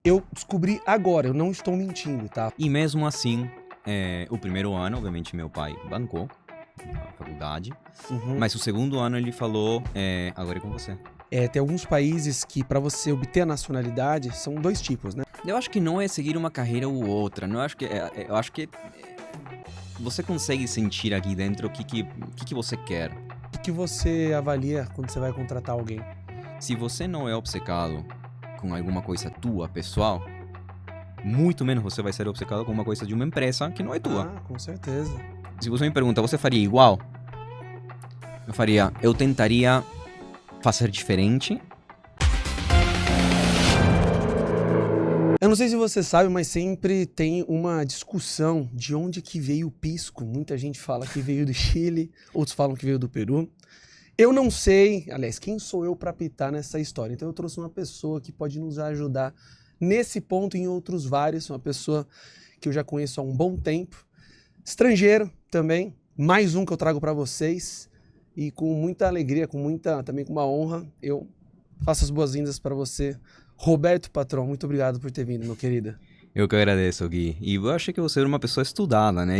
Eu descobri agora, eu não estou mentindo, tá? E mesmo assim, o primeiro ano, obviamente, meu pai bancou a faculdade. Uhum. Mas o segundo ano ele falou, agora é com você. Tem alguns países que, para você obter a nacionalidade, são dois tipos, né? Eu acho que não é seguir uma carreira ou outra. Não acho que, eu acho que você consegue sentir aqui dentro o que você quer. O que você avalia quando você vai contratar alguém? Se você não é obcecado com alguma coisa tua, pessoal, muito menos você vai ser obcecado com uma coisa de uma empresa que não é tua. Ah, com certeza. Se você me pergunta, você faria igual? Eu tentaria fazer diferente. Eu não sei se você sabe, mas sempre tem uma discussão de onde que veio o pisco. Muita gente fala que veio do Chile, outros falam que veio do Peru. Eu não sei, aliás, quem sou eu para apitar nessa história? Então eu trouxe uma pessoa que pode nos ajudar nesse ponto e em outros vários, uma pessoa que eu já conheço há um bom tempo, estrangeiro também, mais um que eu trago para vocês e com muita alegria, também com uma honra, eu faço as boas-vindas para você, Roberto Patrão. Muito obrigado por ter vindo, meu querido. Eu que agradeço, Gui. E eu achei que você era uma pessoa estudada, né?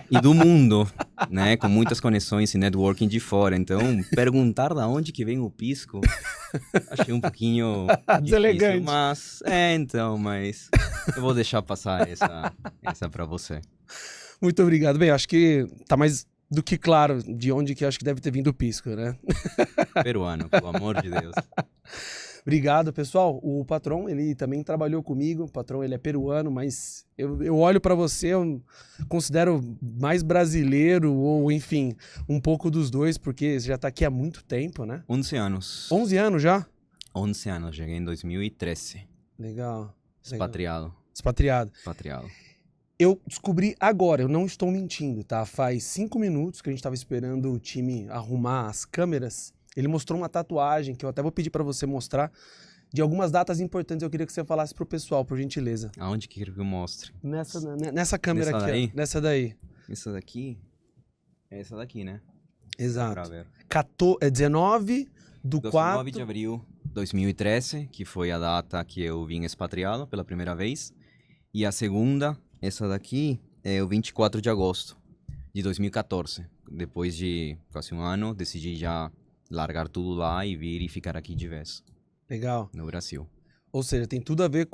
E do mundo, né? Com muitas conexões e networking de fora. Então, perguntar da onde que vem o pisco, achei um pouquinho Deselegante. Difícil, mas eu vou deixar passar essa pra você. Muito obrigado. Bem, acho que tá mais do que claro de onde que acho que deve ter vindo o pisco, né? Peruano, pelo amor de Deus. Obrigado, pessoal. O Patrão, ele também trabalhou comigo. O Patrão, ele é peruano, mas eu olho pra você, eu considero mais brasileiro ou, enfim, um pouco dos dois, porque você já tá aqui há muito tempo, né? 11 anos. 11 anos já? 11 anos, cheguei em 2013. Legal. Expatriado. Expatriado. Expatriado. Eu descobri agora, eu não estou mentindo, tá? Faz 5 minutos que a gente tava esperando o time arrumar as câmeras. Ele mostrou uma tatuagem, que eu até vou pedir pra você mostrar, de algumas datas importantes. Eu queria que você falasse pro pessoal, por gentileza. Aonde que quer que eu mostre? Nessa câmera Nessa aqui, daí? ó. Nessa daí. Essa daqui? É essa daqui, né? Exato. Pra ver. 19 do 19 de 4... abril de 2013, que foi a data que eu vim expatriado pela primeira vez. E a segunda, essa daqui, é o 24 de agosto de 2014. Depois de quase um ano, decidi já largar tudo lá e vir e ficar aqui de vez, Legal. no Brasil. Ou seja, tem tudo a ver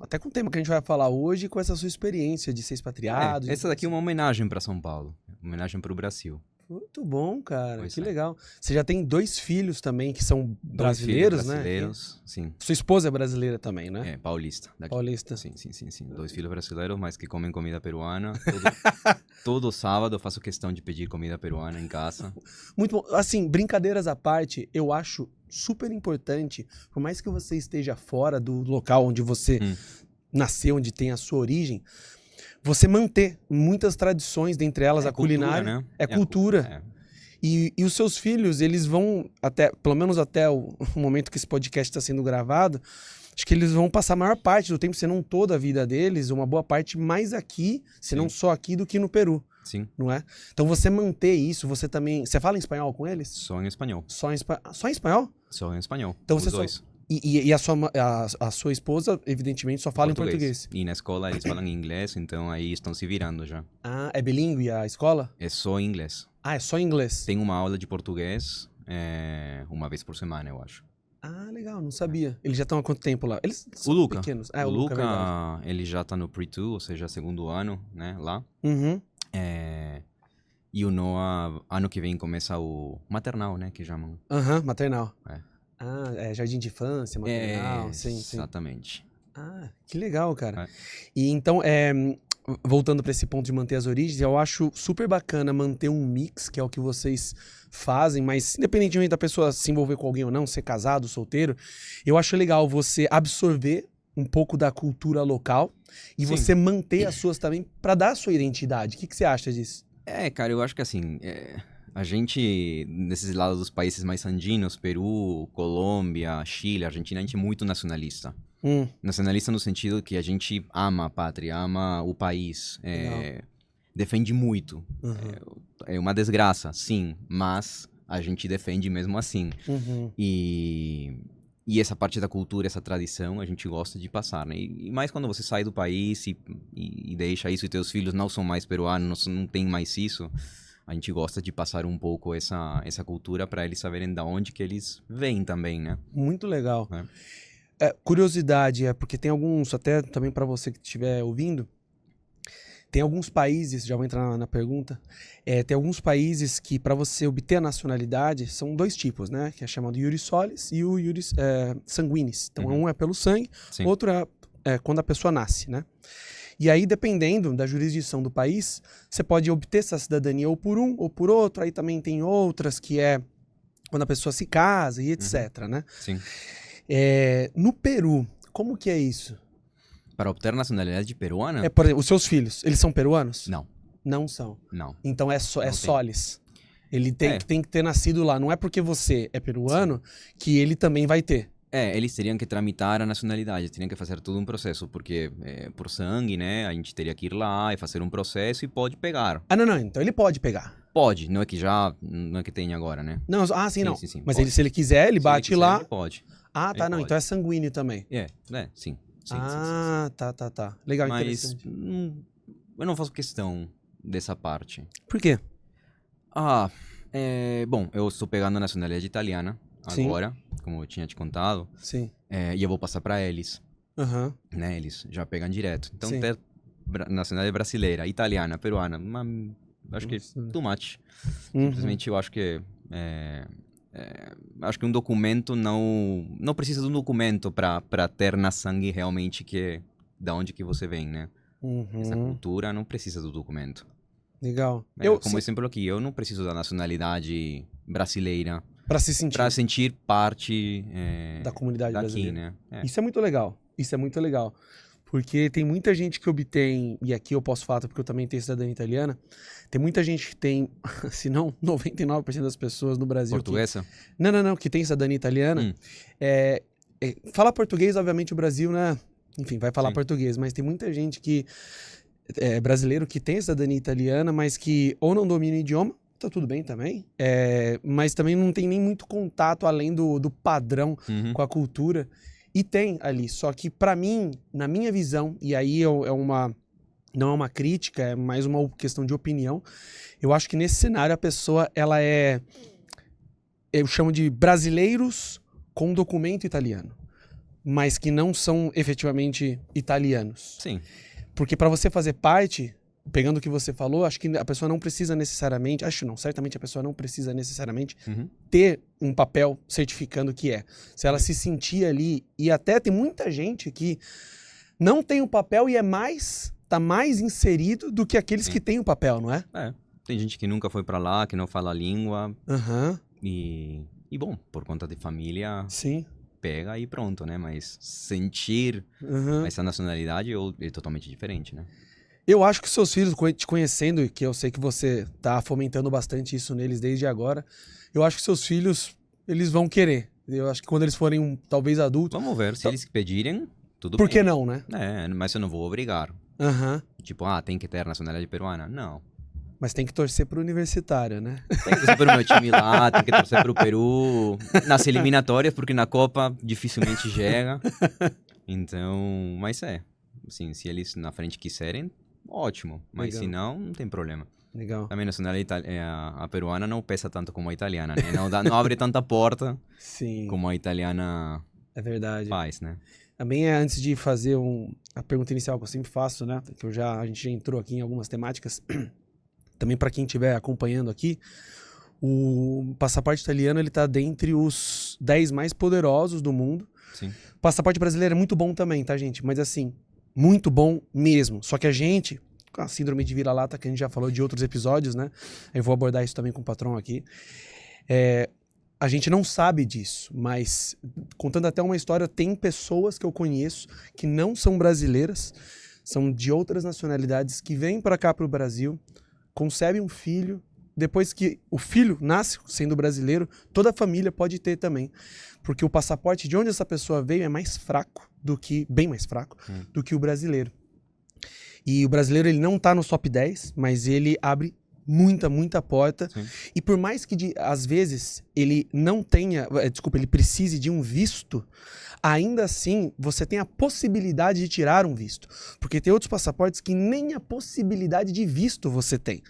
até com o tema que a gente vai falar hoje, com essa sua experiência de ser expatriado. Essa daqui é uma homenagem para São Paulo, uma homenagem para o Brasil. Muito bom, cara. Pois que é. legal. Você já tem 2 filhos também que são Dois brasileiros, filhos brasileiros, sim. Sua esposa é brasileira também, né? É, paulista. Daqui. Paulista. Sim. 2 filhos brasileiros, mas que comem comida peruana. Todo sábado eu faço questão de pedir comida peruana em casa. Muito bom. Assim, brincadeiras à parte, eu acho super importante, por mais que você esteja fora do local onde você nasceu, onde tem a sua origem, você manter muitas tradições, dentre elas a culinária. Né? É cultura. E os seus filhos, eles vão, pelo menos até o momento que esse podcast está sendo gravado, acho que eles vão passar a maior parte do tempo, se não toda a vida deles, uma boa parte mais aqui, se não só aqui, do que no Peru. Sim. Não é? Então você manter isso, você também... Você fala em espanhol com eles? Só em espanhol. Só em espanhol? Só em espanhol. Então os você dois. E a sua esposa, evidentemente, só fala em português. E na escola eles falam inglês, então aí estão se virando já. Ah, é bilíngue a escola? É só inglês. Ah, é só inglês? Tem uma aula de português uma vez por semana, eu acho. Ah, legal, não sabia. Eles já estão há quanto tempo lá? Eles são O Luca. pequenos. O Luca, ele já tá no Pre-2, ou seja, segundo ano, né, lá. Uhum. E o Noah, ano que vem, começa o maternal, né, que chamam. Maternal. É. Ah, jardim de infância, maternal, sim. Exatamente. Ah, que legal, cara. É. E então, voltando para esse ponto de manter as origens, eu acho super bacana manter um mix, que é o que vocês fazem, mas independentemente da pessoa se envolver com alguém ou não, ser casado, solteiro, eu acho legal você absorver um pouco da cultura local e você manter as suas também para dar a sua identidade. O que você acha disso? Cara, eu acho que assim, a gente, nesses lados dos países mais andinos, Peru, Colômbia, Chile, Argentina, a gente é muito nacionalista. Nacionalista no sentido que a gente ama a pátria, ama o país, defende muito. É uma desgraça, sim, mas a gente defende mesmo assim. E E essa parte da cultura, essa tradição, a gente gosta de passar, né? E mais quando você sai do país e deixa isso e teus filhos não são mais peruanos, não tem mais isso, a gente gosta de passar um pouco essa cultura para eles saberem de onde que eles vêm também, né? Muito legal. Curiosidade, porque tem alguns, até também para você que estiver ouvindo, tem alguns países, já vou entrar na pergunta, tem alguns países que para você obter a nacionalidade são 2 tipos, né? Que é chamado iuris solis e o iuris sanguinis. Então um é pelo sangue, Sim. outro é quando a pessoa nasce, né? E aí, dependendo da jurisdição do país, você pode obter essa cidadania ou por um ou por outro. Aí também tem outras que é quando a pessoa se casa e etc, né? Sim. No Peru, como que é isso? Para obter nacionalidade peruana? Por exemplo, os seus filhos, eles são peruanos? Não. Não são. Não. Então é solis. Ele tem que ter nascido lá. Não é porque você é peruano que ele também vai ter. Eles teriam que tramitar a nacionalidade, teriam que fazer todo um processo, porque por sangue, né, a gente teria que ir lá e fazer um processo e pode pegar. Não, então ele pode pegar. Pode, não é que tem agora, né? Não, sim, sim, não. Sim, mas se ele quiser, ele bate ele quiser, lá. Ele pode. Tá, ele não, pode. então é sanguíneo também. Sim. Sim. Tá. Legal, mas interessante. Eu não faço questão dessa parte. Por quê? Bom, eu estou pegando a nacionalidade italiana agora, como eu tinha te contado. Sim. E eu vou passar para eles. Né? Eles já pegam direto. Então, ter nacionalidade brasileira, italiana, peruana, acho que too much. Simplesmente eu acho que acho que um documento não precisa de um documento para ter na sangue realmente que da onde que você vem, né? Essa cultura não precisa do documento. Legal. Como exemplo aqui, eu não preciso da nacionalidade brasileira para se sentir parte da comunidade daqui, brasileira. né? Isso é muito legal. Porque tem muita gente que obtém, e aqui eu posso falar porque eu também tenho cidadania italiana, tem muita gente que tem, se não 99% das pessoas no Brasil... Portuguesa? Que tem cidadania italiana. Fala português, obviamente o Brasil, né? Enfim, vai falar português, mas tem muita gente que é brasileiro que tem cidadania italiana, mas que ou não domina o idioma, tá tudo bem também, mas também não tem nem muito contato além do padrão com a cultura. E tem ali, só que pra mim, na minha visão, e aí não é uma crítica, é mais uma questão de opinião, eu acho que nesse cenário a pessoa, ela eu chamo de brasileiros com documento italiano, mas que não são efetivamente italianos. Sim. Porque pra você fazer parte, pegando o que você falou, acho que a pessoa não precisa necessariamente, certamente a pessoa não precisa necessariamente ter um papel certificando que é. Se ela se sentir ali, e até tem muita gente que não tem o papel e tá mais inserido do que aqueles que têm o papel, não é? Tem gente que nunca foi pra lá, que não fala a língua. E bom, por conta de família... Sim. Pega e pronto, né? Mas sentir essa nacionalidade é totalmente diferente, né? Eu acho que seus filhos, te conhecendo, e que eu sei que você tá fomentando bastante isso neles desde agora, eu acho que seus filhos, eles vão querer. Eu acho que quando eles forem, talvez, adultos... Vamos ver, se eles pedirem, tudo bem. Por que não, né? Mas eu não vou obrigar. Tipo, tem que ter nacionalidade peruana. Não. Mas tem que torcer pro universitário, né? Tem que torcer pro meu time lá, tem que torcer pro Peru. Nas eliminatórias, porque na Copa dificilmente chega. Então, mas assim, se eles na frente quiserem, ótimo. Mas se não tem problema. Legal. Também a nacionalidade a peruana não pesa tanto como a italiana, né? Não abre tanta porta como a italiana faz, né? Também antes de fazer a pergunta inicial que eu sempre faço, né? Que a gente já entrou aqui em algumas temáticas. Também para quem estiver acompanhando aqui, o passaporte italiano ele tá dentre os 10 mais poderosos do mundo. Sim. O passaporte brasileiro é muito bom também, tá, gente? Mas assim, muito bom mesmo. Só que a gente, com a síndrome de vira-lata, que a gente já falou de outros episódios, né? Eu vou abordar isso também com o patrão aqui. A gente não sabe disso, mas contando até uma história, tem pessoas que eu conheço que não são brasileiras, são de outras nacionalidades, que vêm para cá para o Brasil, concebem um filho, depois que o filho nasce sendo brasileiro, toda a família pode ter também. Porque o passaporte de onde essa pessoa veio é mais fraco, bem mais fraco, do que o brasileiro. E o brasileiro ele não está no top 10, mas ele abre muita porta. Sim. E por mais que, às vezes, ele não tenha... ele precise de um visto, ainda assim, você tem a possibilidade de tirar um visto. Porque tem outros passaportes que nem a possibilidade de visto você tem.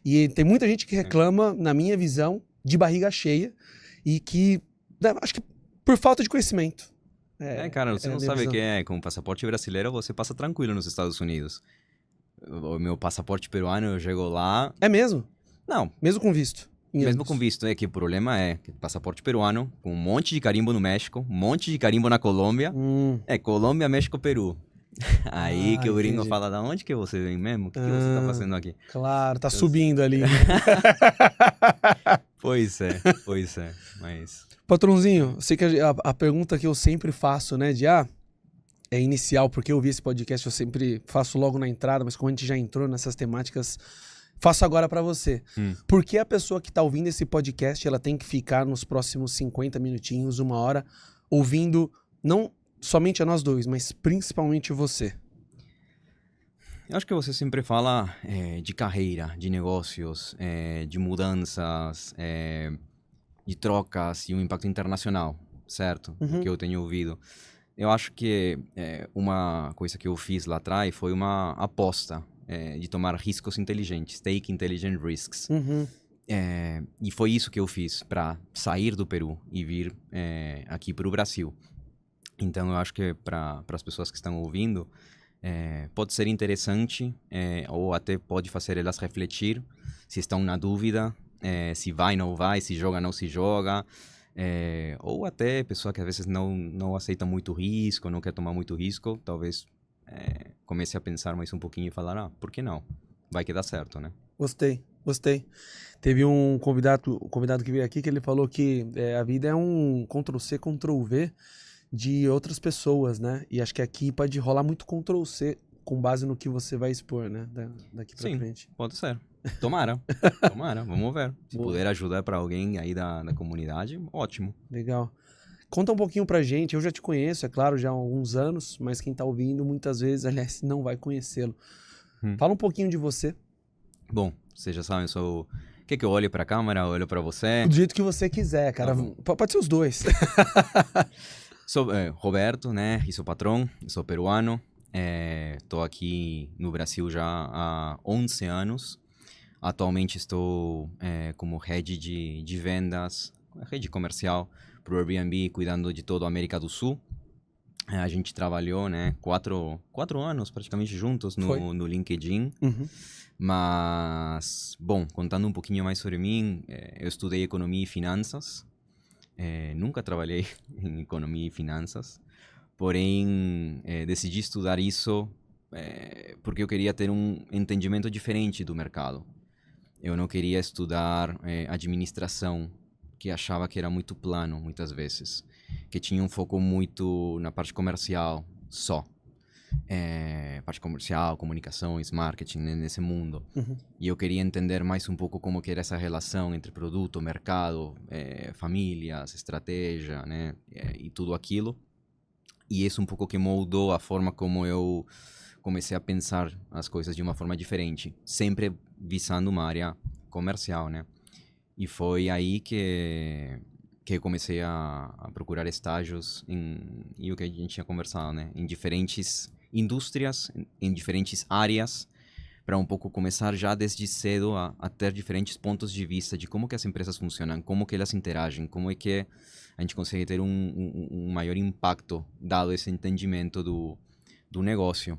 E tem muita gente que reclama, na minha visão, de barriga cheia e que, acho que por falta de conhecimento. Cara, você não sabe visão. que é, com o passaporte brasileiro você passa tranquilo nos Estados Unidos. O meu passaporte peruano, eu chego lá... É mesmo? Não. Mesmo com visto? Mesmo com visto, que o problema é que passaporte peruano, com um monte de carimbo no México, um monte de carimbo na Colômbia, Colômbia, México, Peru. Aí que o gringo entendi. fala, da onde que você vem mesmo? O que você tá fazendo aqui? Claro, tá subindo ali. Né? Pois é, mas... Patrãozinho, eu sei que a pergunta que eu sempre faço, né, é inicial, porque eu vi esse podcast, eu sempre faço logo na entrada, mas como a gente já entrou nessas temáticas, faço agora pra você. Por que a pessoa que tá ouvindo esse podcast, ela tem que ficar nos próximos 50 minutinhos, 1 hora, ouvindo, não somente a nós dois, mas principalmente você? Eu acho que você sempre fala de carreira, de negócios, de mudanças, de trocas e um impacto internacional, certo? O que eu tenho ouvido. Eu acho que uma coisa que eu fiz lá atrás foi uma aposta de tomar riscos inteligentes, take intelligent risks. E foi isso que eu fiz para sair do Peru e vir aqui para o Brasil. Então eu acho que para as pessoas que estão ouvindo, pode ser interessante ou até pode fazer elas refletir se estão na dúvida, se vai, não vai, se joga, não se joga. Ou até pessoa que às vezes não aceita muito risco, não quer tomar muito risco, talvez comece a pensar mais um pouquinho e falar, por que não? Vai que dá certo, né? Gostei. Teve um convidado que veio aqui que ele falou que a vida é um Ctrl-C, Ctrl-V de outras pessoas, né? E acho que aqui pode rolar muito Ctrl-C com base no que você vai expor, né? Daqui pra frente. Sim, pode ser. Tomara, vamos ver. Se puder ajudar para alguém aí da comunidade, ótimo. Legal. Conta um pouquinho pra gente, eu já te conheço, é claro, já há alguns anos, mas quem tá ouvindo muitas vezes, aliás, não vai conhecê-lo. Fala um pouquinho de você. Bom, você já sabe, eu sou... Quer que eu olhe pra câmera, eu olho pra você? Do jeito que você quiser, cara. Pode ser os dois. Sou Roberto, né? E sou patrão, sou peruano. Estou aqui no Brasil já há 11 anos. Atualmente estou como head de vendas, rede comercial para o Airbnb, cuidando de toda a América do Sul. A gente trabalhou, né, 4 anos praticamente juntos no LinkedIn. Mas, bom, contando um pouquinho mais sobre mim, eu estudei economia e finanças. Nunca trabalhei em economia e finanças, porém decidi estudar isso porque eu queria ter um entendimento diferente do mercado. Eu não queria estudar administração, que achava que era muito plano muitas vezes, que tinha um foco muito na parte comercial só. Parte comercial, comunicações, marketing, né, nesse mundo. E eu queria entender mais um pouco como que era essa relação entre produto, mercado, famílias, estratégia, né, e tudo aquilo. E isso um pouco que moldou a forma como eu comecei a pensar as coisas de uma forma diferente, sempre visando uma área comercial, né. E foi aí que eu comecei a procurar estágios e o que a gente tinha conversado, né, em diferentes indústrias, em diferentes áreas, para um pouco começar já desde cedo a ter diferentes pontos de vista de como que as empresas funcionam, como que elas interagem, como é que a gente consegue ter um maior impacto dado esse entendimento do negócio.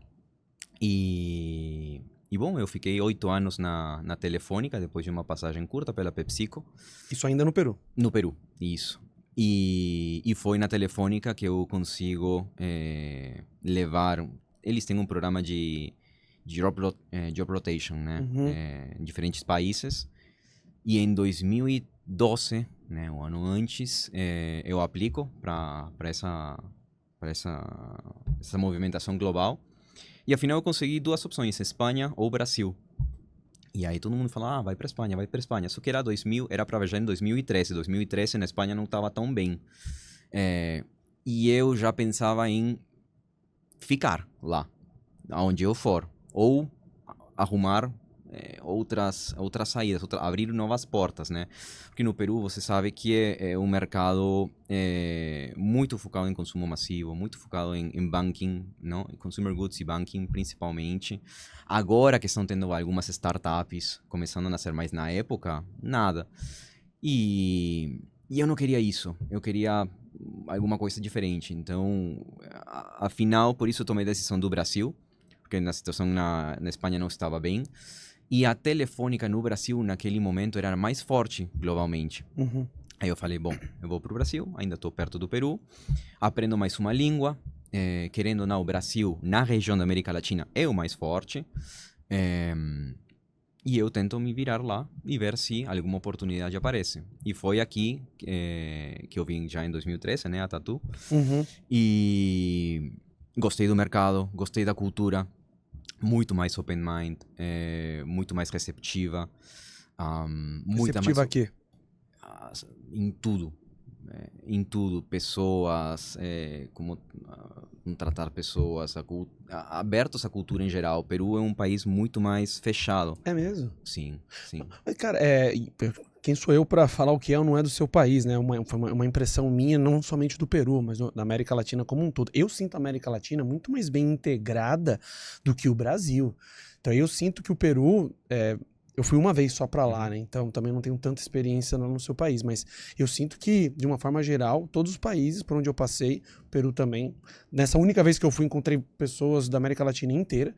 E bom, eu fiquei 8 anos na Telefônica, depois de uma passagem curta pela PepsiCo. Isso ainda no Peru? No Peru, isso. E foi na Telefônica que eu consigo levar... Eles têm um programa de job rotation, né? Em diferentes países. E em 2012, né, um ano antes, eu aplico para essa movimentação global. E afinal eu consegui 2 opções, Espanha ou Brasil. E aí todo mundo fala, vai para Espanha, vai para Espanha. Só que era para viajar em 2013. 2013 na Espanha não estava tão bem. E eu já pensava em ficar lá, aonde eu for. Ou arrumar outras saídas, abrir novas portas, né? Porque no Peru você sabe que é um mercado muito focado em consumo massivo, muito focado em banking, não? Em consumer goods e banking principalmente. Agora que estão tendo algumas startups começando a nascer, mas na época, nada. E eu não queria isso, eu queria alguma coisa diferente. Então, afinal, por isso eu tomei a decisão do Brasil, porque a situação na Espanha não estava bem. E a Telefônica no Brasil, naquele momento, era mais forte globalmente. Uhum. Aí eu falei, bom, eu vou pro Brasil, ainda estou perto do Peru, aprendo mais uma língua. Querendo ou não, o Brasil, na região da América Latina, é o mais forte. E eu tento me virar lá e ver se alguma oportunidade aparece. E foi aqui que eu vim já em 2013, né, a Tatu. Uhum. E gostei do mercado, gostei da cultura. Muito mais open mind, muito mais receptiva. Receptiva a quê? Em tudo. Em tudo. Pessoas, como tratar pessoas, abertos à cultura em geral. O Peru é um país muito mais fechado. É mesmo? Sim, sim. Mas, cara, quem sou eu pra falar o que é ou não é do seu país, né? Foi uma impressão minha, não somente do Peru, mas da América Latina como um todo. Eu sinto a América Latina muito mais bem integrada do que o Brasil. Então eu sinto que o Peru... eu fui uma vez só pra lá, né? Então também não tenho tanta experiência no seu país, mas eu sinto que, de uma forma geral, todos os países por onde eu passei, o Peru também, nessa única vez que eu fui, encontrei pessoas da América Latina inteira,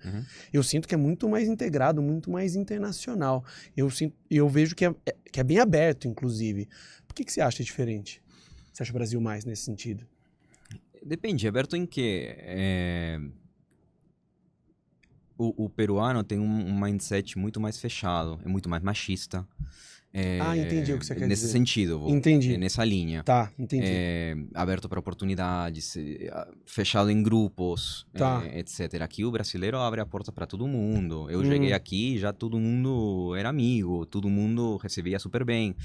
eu sinto que é muito mais integrado, muito mais internacional. Eu vejo que é bem aberto, inclusive. Por que você acha diferente? Você acha o Brasil mais nesse sentido? Depende, aberto em quê? O peruano tem um mindset muito mais fechado, é muito mais machista. Entendi o que você quer dizer. Nesse sentido, Entendi. Nessa linha. Tá, entendi. Aberto para oportunidades, fechado em grupos, Tá. etc. Aqui o brasileiro abre a porta para todo mundo. Eu cheguei aqui, já todo mundo era amigo, todo mundo recebia super bem.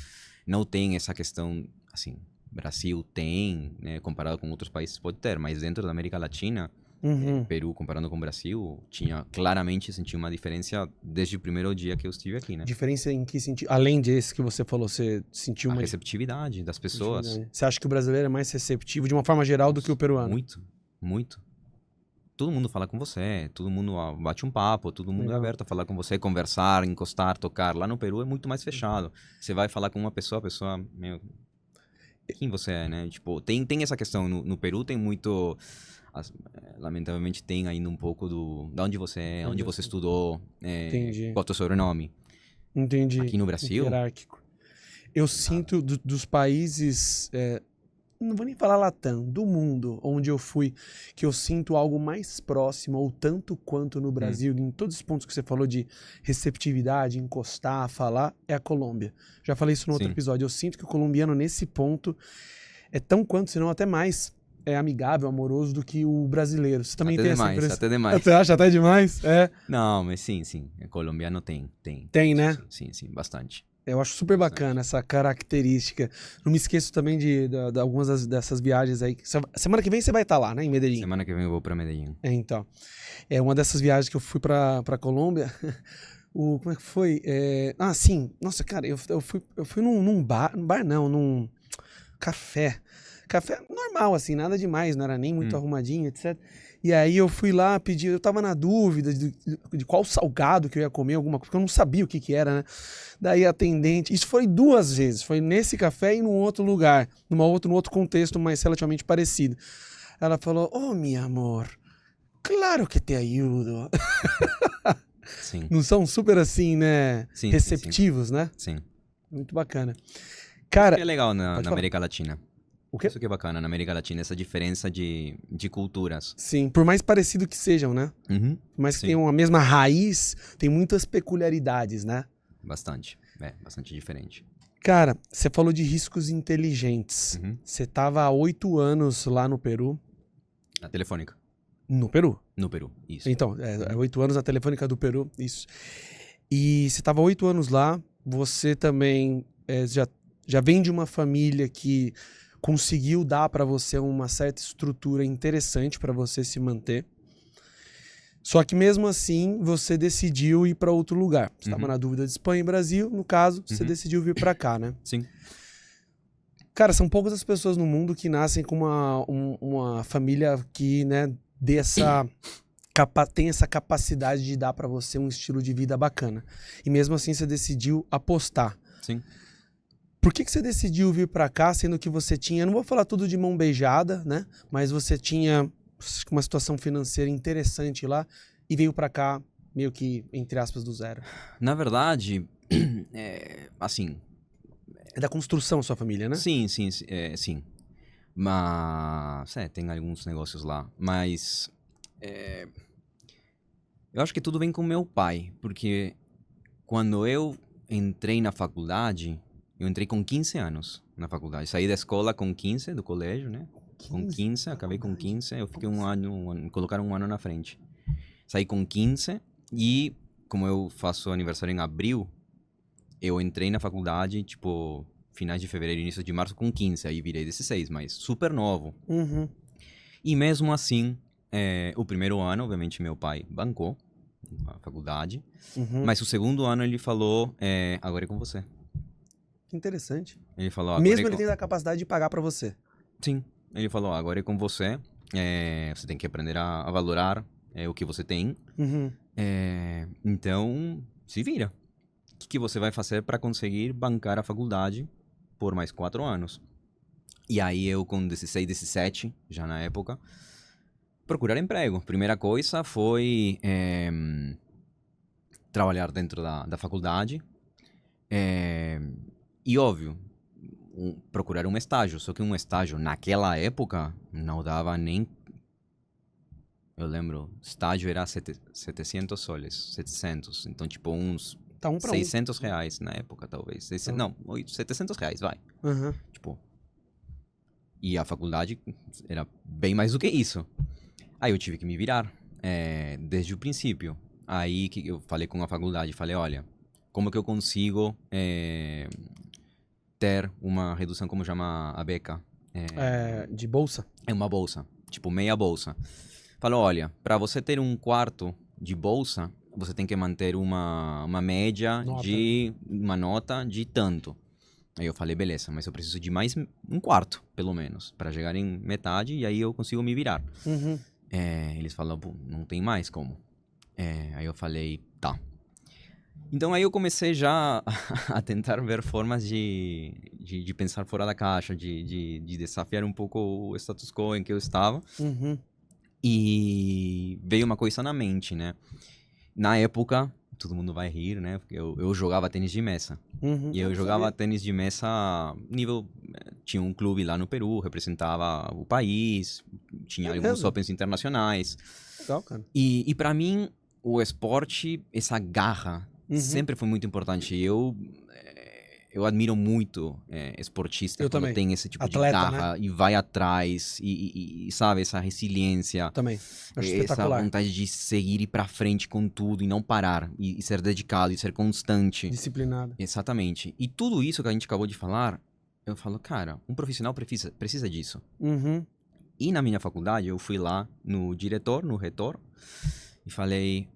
Não tem essa questão, assim, Brasil tem, né, comparado com outros países pode ter, mas dentro da América Latina... Peru, comparando com o Brasil, senti uma diferença desde o primeiro dia que eu estive aqui, né? Diferença em que sentido? Além desse que você falou, você sentiu a receptividade das pessoas. Você acha que o brasileiro é mais receptivo, de uma forma geral, do que o peruano? Muito, muito. Todo mundo fala com você, todo mundo bate um papo, todo mundo é aberto a falar com você, conversar, encostar, tocar. Lá no Peru é muito mais fechado. Você vai falar com uma pessoa, a pessoa... Meu, quem você é, né? Tipo, tem essa questão. No Peru tem muito... lamentavelmente tem ainda um pouco de onde você é, onde você estudou, qual é o seu sobrenome. Entendi. Aqui no Brasil... Hierárquico. Eu sinto dos países, não vou nem falar Latam, do mundo onde eu fui, que eu sinto algo mais próximo, ou tanto quanto no Brasil, em todos os pontos que você falou de receptividade, encostar, falar, é a Colômbia. Já falei isso no outro episódio. Eu sinto que o colombiano, nesse ponto, é tão quanto, se não até mais... amigável, amoroso do que o brasileiro. Você também até tem demais, essa impressão? Até demais. Você acha até demais? Não, mas sim. O colombiano tem. Tem, né? Sim, bastante. Eu acho super bacana essa característica. Não me esqueço também de algumas dessas viagens aí. Semana que vem você vai estar lá, né? Em Medellín. Semana que vem eu vou pra Medellín. Então. Uma dessas viagens que eu fui pra Colômbia... como é que foi? Sim. Nossa, cara, eu fui num bar não, num café. Café normal, assim, nada demais, não era nem muito arrumadinho, etc. E aí eu fui lá pedir, eu tava na dúvida de qual salgado que eu ia comer, alguma coisa, porque eu não sabia o que era, né? Daí a atendente, isso foi 2 vezes, foi nesse café e num outro lugar, num outro contexto, mas relativamente parecido. Ela falou, mi amor, claro que te ajudo. Sim. Não são super assim, né? Sim, receptivos, né? Sim. Muito bacana. Cara, isso que é legal na América Latina. O quê? Isso que é bacana na América Latina, essa diferença de culturas. Sim, por mais parecido que sejam, né? Por mais que tenham a mesma raiz, tem muitas peculiaridades, né? Bastante. Bastante diferente. Cara, você falou de riscos inteligentes. Você estava há 8 anos lá no Peru. Na Telefônica. No Peru? No Peru, isso. Então, 8 anos na Telefônica do Peru, isso. E você estava 8 anos lá, você também já vem de uma família que conseguiu dar para você uma certa estrutura interessante para você se manter. Só que mesmo assim, você decidiu ir para outro lugar. Você estava na dúvida de Espanha e Brasil, no caso, você decidiu vir para cá, né? Sim. Cara, são poucas as pessoas no mundo que nascem com uma família que, né, tem essa capacidade de dar para você um estilo de vida bacana. E mesmo assim você decidiu apostar. Sim. Por que você decidiu vir para cá, sendo que você tinha, não vou falar tudo de mão beijada, né? Mas você tinha uma situação financeira interessante lá e veio para cá meio que, entre aspas, do zero. Na verdade, assim... É da construção sua família, né? Sim. Mas... tem alguns negócios lá. Mas... eu acho que tudo vem com meu pai. Porque quando eu entrei na faculdade, eu entrei com 15 anos na faculdade. Saí da escola com 15, do colégio, né? Com 15, acabei com 15. Eu fiquei um ano, me colocaram um ano na frente. Saí com 15 e, como eu faço aniversário em abril, eu entrei na faculdade, tipo, finais de fevereiro, início de março, com 15. Aí virei 16, mas super novo. E mesmo assim, o primeiro ano, obviamente, meu pai bancou a faculdade. Mas o segundo ano ele falou, agora é com você. Que interessante. Ele falou, mesmo ele tendo a capacidade de pagar pra você. Sim. Ele falou, agora é com você. Você tem que aprender a valorar o que você tem. Então, se vira. O que você vai fazer para conseguir bancar a faculdade por mais 4 anos? E aí eu, com 16, 17, já na época, procurar emprego. Primeira coisa foi trabalhar dentro da faculdade. E óbvio, procurar um estágio. Só que um estágio naquela época não dava nem... Eu lembro, estágio era 700 soles, 700. Então, tipo, uns... Tá um pra 600 reais na época, talvez. 600, não, 700 reais, vai. Tipo, e a faculdade era bem mais do que isso. Aí eu tive que me virar, desde o princípio. Aí que eu falei com a faculdade, falei, olha, como que eu consigo ter uma redução, como chama a beca? De bolsa? É uma bolsa, tipo meia bolsa. Falou, olha, para você ter um quarto de bolsa, você tem que manter uma média uma nota de tanto. Aí eu falei, beleza, mas eu preciso de mais um quarto, pelo menos, para chegar em metade e aí eu consigo me virar. Eles falaram, não tem mais como. Aí eu falei, tá. Então aí eu comecei já a tentar ver formas de pensar fora da caixa, de desafiar um pouco o status quo em que eu estava. E veio uma coisa na mente, né? Na época, todo mundo vai rir, né? Porque eu jogava tênis de mesa. E eu jogava tênis de mesa nível... Tinha um clube lá no Peru, representava o país, tinha alguns Opens internacionais. Legal, cara. E para mim, o esporte, essa garra, sempre foi muito importante. Eu admiro muito esportista quando tem esse tipo Atleta, de garra, né? E vai atrás e sabe, essa resiliência. Também. Acho Essa espetacular. vontade de seguir e ir pra frente com tudo e não parar. E ser dedicado e ser constante. Disciplinado. Exatamente. E tudo isso que a gente acabou de falar, eu falo, cara, um profissional precisa disso. E na minha faculdade, eu fui lá no diretor, no reitor, e falei,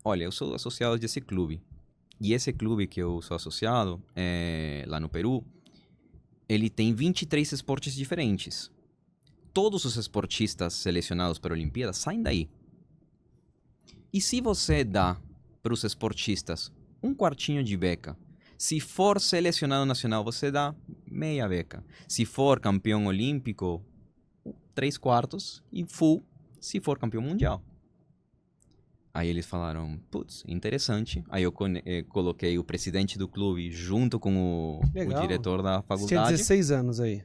olha, eu sou associado desse clube. E esse clube que eu sou associado, lá no Peru, ele tem 23 esportes diferentes. Todos os esportistas selecionados para a Olimpíada saem daí. E se você dá para os esportistas um quartinho de beca, se for selecionado nacional, você dá meia beca. Se for campeão olímpico, 3/4 e full, se for campeão mundial. Aí eles falaram, putz, interessante. Aí eu coloquei o presidente do clube junto com o diretor da faculdade. Você tinha 16 anos aí.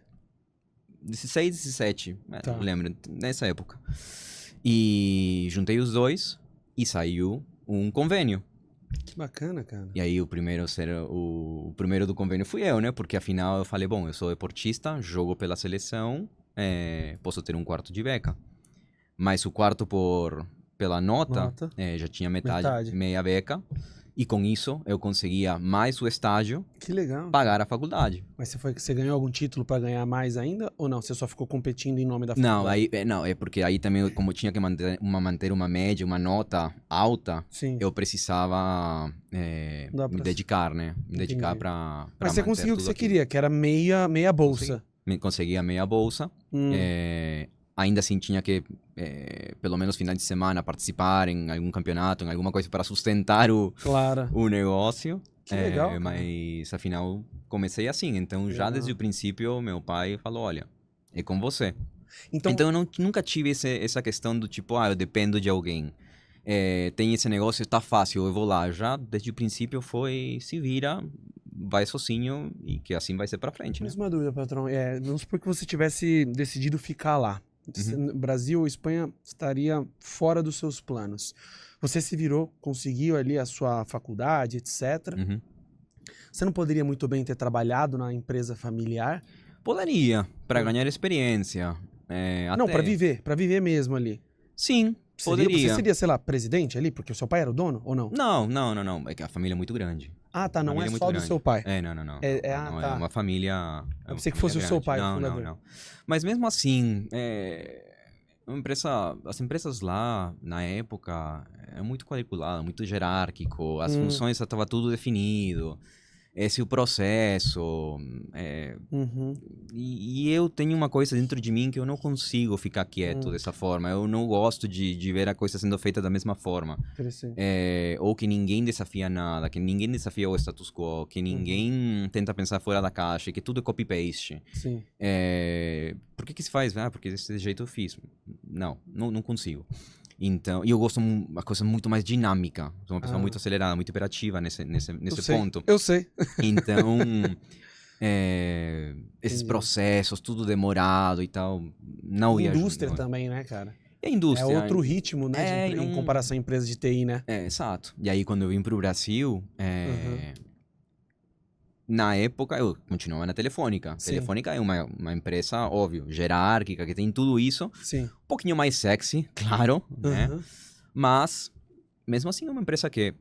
16, 17, Tá. Não lembro, nessa época. E juntei os dois e saiu um convênio. Que bacana, cara. E aí o primeiro do convênio fui eu, né? Porque afinal eu falei, bom, eu sou esportista, jogo pela seleção, posso ter um quarto de beca. Mas o quarto pela nota. Já tinha metade, meia beca. E com isso, eu conseguia mais o estágio, Que legal. pagar a faculdade. Mas você ganhou algum título para ganhar mais ainda? Ou não? Você só ficou competindo em nome da faculdade? Não, é porque aí também, como tinha que manter uma média, uma nota alta, Sim. eu precisava me dedicar, né? Me dedicar para Mas você conseguiu o que você queria, que era meia bolsa. Conseguia meia bolsa. Ainda assim tinha que, pelo menos finais de semana, participar em algum campeonato, em alguma coisa para sustentar o negócio. Que legal, cara. Mas afinal comecei assim. Então já desde o princípio meu pai falou, olha, é com você. Então eu nunca tive essa questão do tipo, eu dependo de alguém. Tem esse negócio, tá fácil, eu vou lá. Já desde o princípio foi, se vira, vai sozinho e que assim vai ser pra frente, né? Mas uma dúvida, patrão. Vamos supor que você tivesse decidido ficar lá. Brasil ou Espanha estaria fora dos seus planos. Você se virou, conseguiu ali a sua faculdade, etc. Você não poderia muito bem ter trabalhado na empresa familiar? Poderia, para ganhar experiência. Não, para viver mesmo ali. Sim, poderia. Você seria, sei lá, presidente ali, porque o seu pai era o dono, ou não? Não. É que a família é muito grande. Ah, tá, não é só do seu pai. Não. Tá. É uma família. Eu pensei que fosse o seu pai, o fundador. Não. Mas mesmo assim, as empresas lá, na época, é muito quadriculado, muito jerárquico, as funções já estava tudo definido. Esse é o processo. E eu tenho uma coisa dentro de mim que eu não consigo ficar quieto dessa forma. Eu não gosto de ver a coisa sendo feita da mesma forma. Ou que ninguém desafia nada, que ninguém desafia o status quo, que ninguém tenta pensar fora da caixa, que tudo é copy-paste. Sim. Por que se faz? Porque desse jeito eu fiz. Não consigo. Então, e eu gosto de uma coisa muito mais dinâmica. Sou uma pessoa muito acelerada, muito imperativa nesse ponto. Eu sei. Então, esses processos, tudo demorado e tal, não ia indústria também, né, cara? É indústria. É outro ritmo, né, em comparação à empresa de TI, né? Exato. E aí, quando eu vim pro Brasil, na época, eu continuava na Telefônica. Sim. Telefônica é uma empresa, óbvio, jerárquica, que tem tudo isso. Sim. Um pouquinho mais sexy, claro, né? Mas, mesmo assim, é uma empresa que...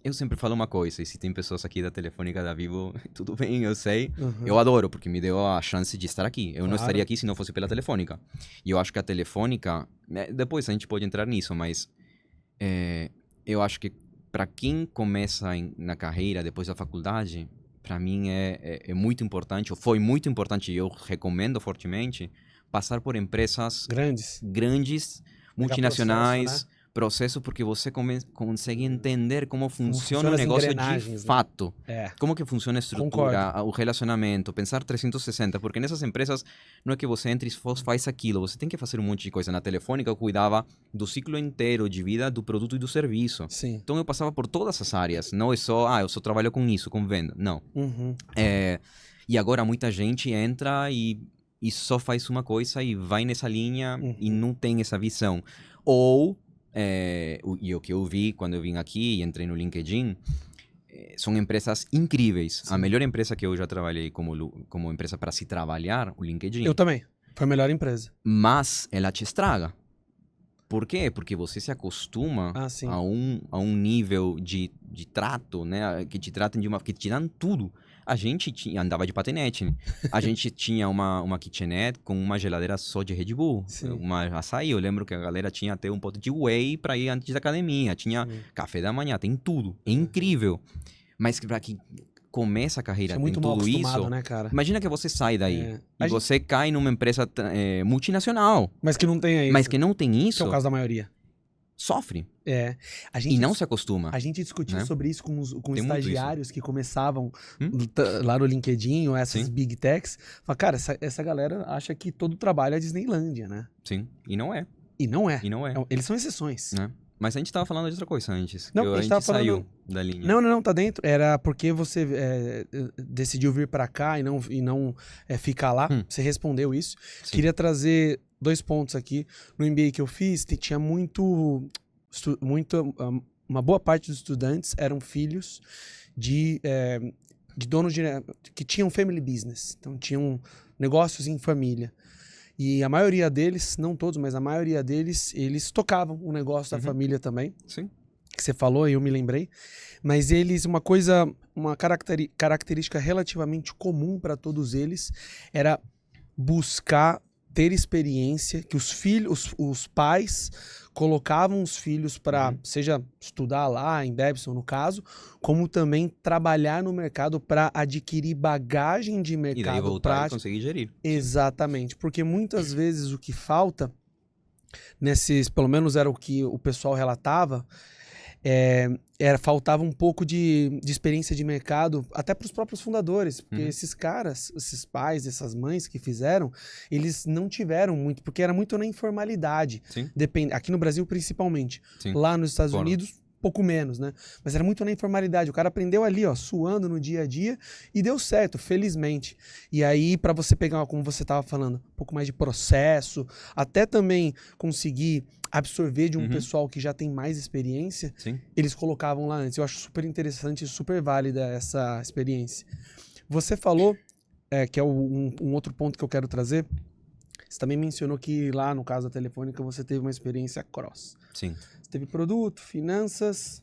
eu sempre falo uma coisa, e se tem pessoas aqui da Telefônica, da Vivo, tudo bem, eu sei. Eu adoro, porque me deu a chance de estar aqui. Eu não estaria aqui se não fosse pela Telefônica. E eu acho que a Telefônica... depois a gente pode entrar nisso, mas... eu acho que para quem começa na carreira depois da faculdade, para mim é muito importante, ou foi muito importante, e eu recomendo fortemente, passar por empresas grandes multinacionais, processo porque você consegue entender como funciona o negócio de fato. Como que funciona a estrutura, o relacionamento, pensar 360, porque nessas empresas não é que você entre e faz aquilo, você tem que fazer um monte de coisa. Na Telefônica eu cuidava do ciclo inteiro de vida do produto e do serviço. Sim. Então eu passava por todas as áreas, não é só, eu só trabalho com isso, com venda, não. E agora muita gente entra e só faz uma coisa e vai nessa linha e não tem essa visão. Ou e o que eu vi quando eu vim aqui e entrei no LinkedIn, são empresas incríveis. Sim. A melhor empresa que eu já trabalhei como empresa para se trabalhar, o LinkedIn. Eu também. Foi a melhor empresa. Mas ela te estraga. Por quê? Porque você se acostuma a um nível de trato, né? Que te tratam que te dão tudo. A gente andava de patinete, né? A gente tinha uma kitchenette com uma geladeira só de Red Bull, uma açaí. Eu lembro que a galera tinha até um pote de whey para ir antes da academia. Tinha café da manhã, tem tudo. É incrível. Mas para quem começa a carreira tem tudo isso, né, cara? Imagina que você sai daí e você cai numa empresa multinacional. Mas que não tem isso. Mas que não tem isso. Que é o caso da maioria. Sofre. E não se acostuma. A gente discutiu sobre isso com estagiários que começavam lá no LinkedIn ou essas big techs. Fala, cara, essa galera acha que todo trabalho é Disneylândia, né? Sim, e não é. E não é. Eles são exceções. Mas a gente tava falando de outra coisa antes. Não, a gente saiu da linha. Não, tá dentro. Era porque você decidiu vir pra cá e não ficar lá. Você respondeu isso. Sim. Queria trazer 2 pontos aqui. No MBA que eu fiz, tinha uma boa parte dos estudantes eram filhos de donos que tinham family business. Então, tinham negócios em família. E a maioria deles, não todos, mas a maioria deles, eles tocavam o negócio da família também. Sim. que você falou, eu me lembrei, mas uma característica relativamente comum para todos eles era buscar ter experiência, que os pais colocavam os filhos para, seja estudar lá em Babson, no caso, como também trabalhar no mercado para adquirir bagagem de mercado e daí voltar prático. E conseguir gerir. Exatamente, porque muitas vezes o que falta pelo menos era o que o pessoal relatava, faltava um pouco de experiência de mercado, até para os próprios fundadores, porque esses caras, esses pais, essas mães que fizeram, eles não tiveram muito, porque era muito na informalidade. Sim. Aqui no Brasil, principalmente. Sim. Lá nos Estados Unidos, pouco menos, né? Mas era muito na informalidade. O cara aprendeu ali, ó, suando no dia a dia e deu certo, felizmente. E aí, para você pegar, como você estava falando, um pouco mais de processo, até também conseguir absorver de um pessoal que já tem mais experiência, Sim. eles colocavam lá antes. Eu acho super interessante e super válida essa experiência. Você falou, que é um outro ponto que eu quero trazer, você também mencionou que lá no caso da Telefônica você teve uma experiência cross. Sim. Você teve produto, finanças...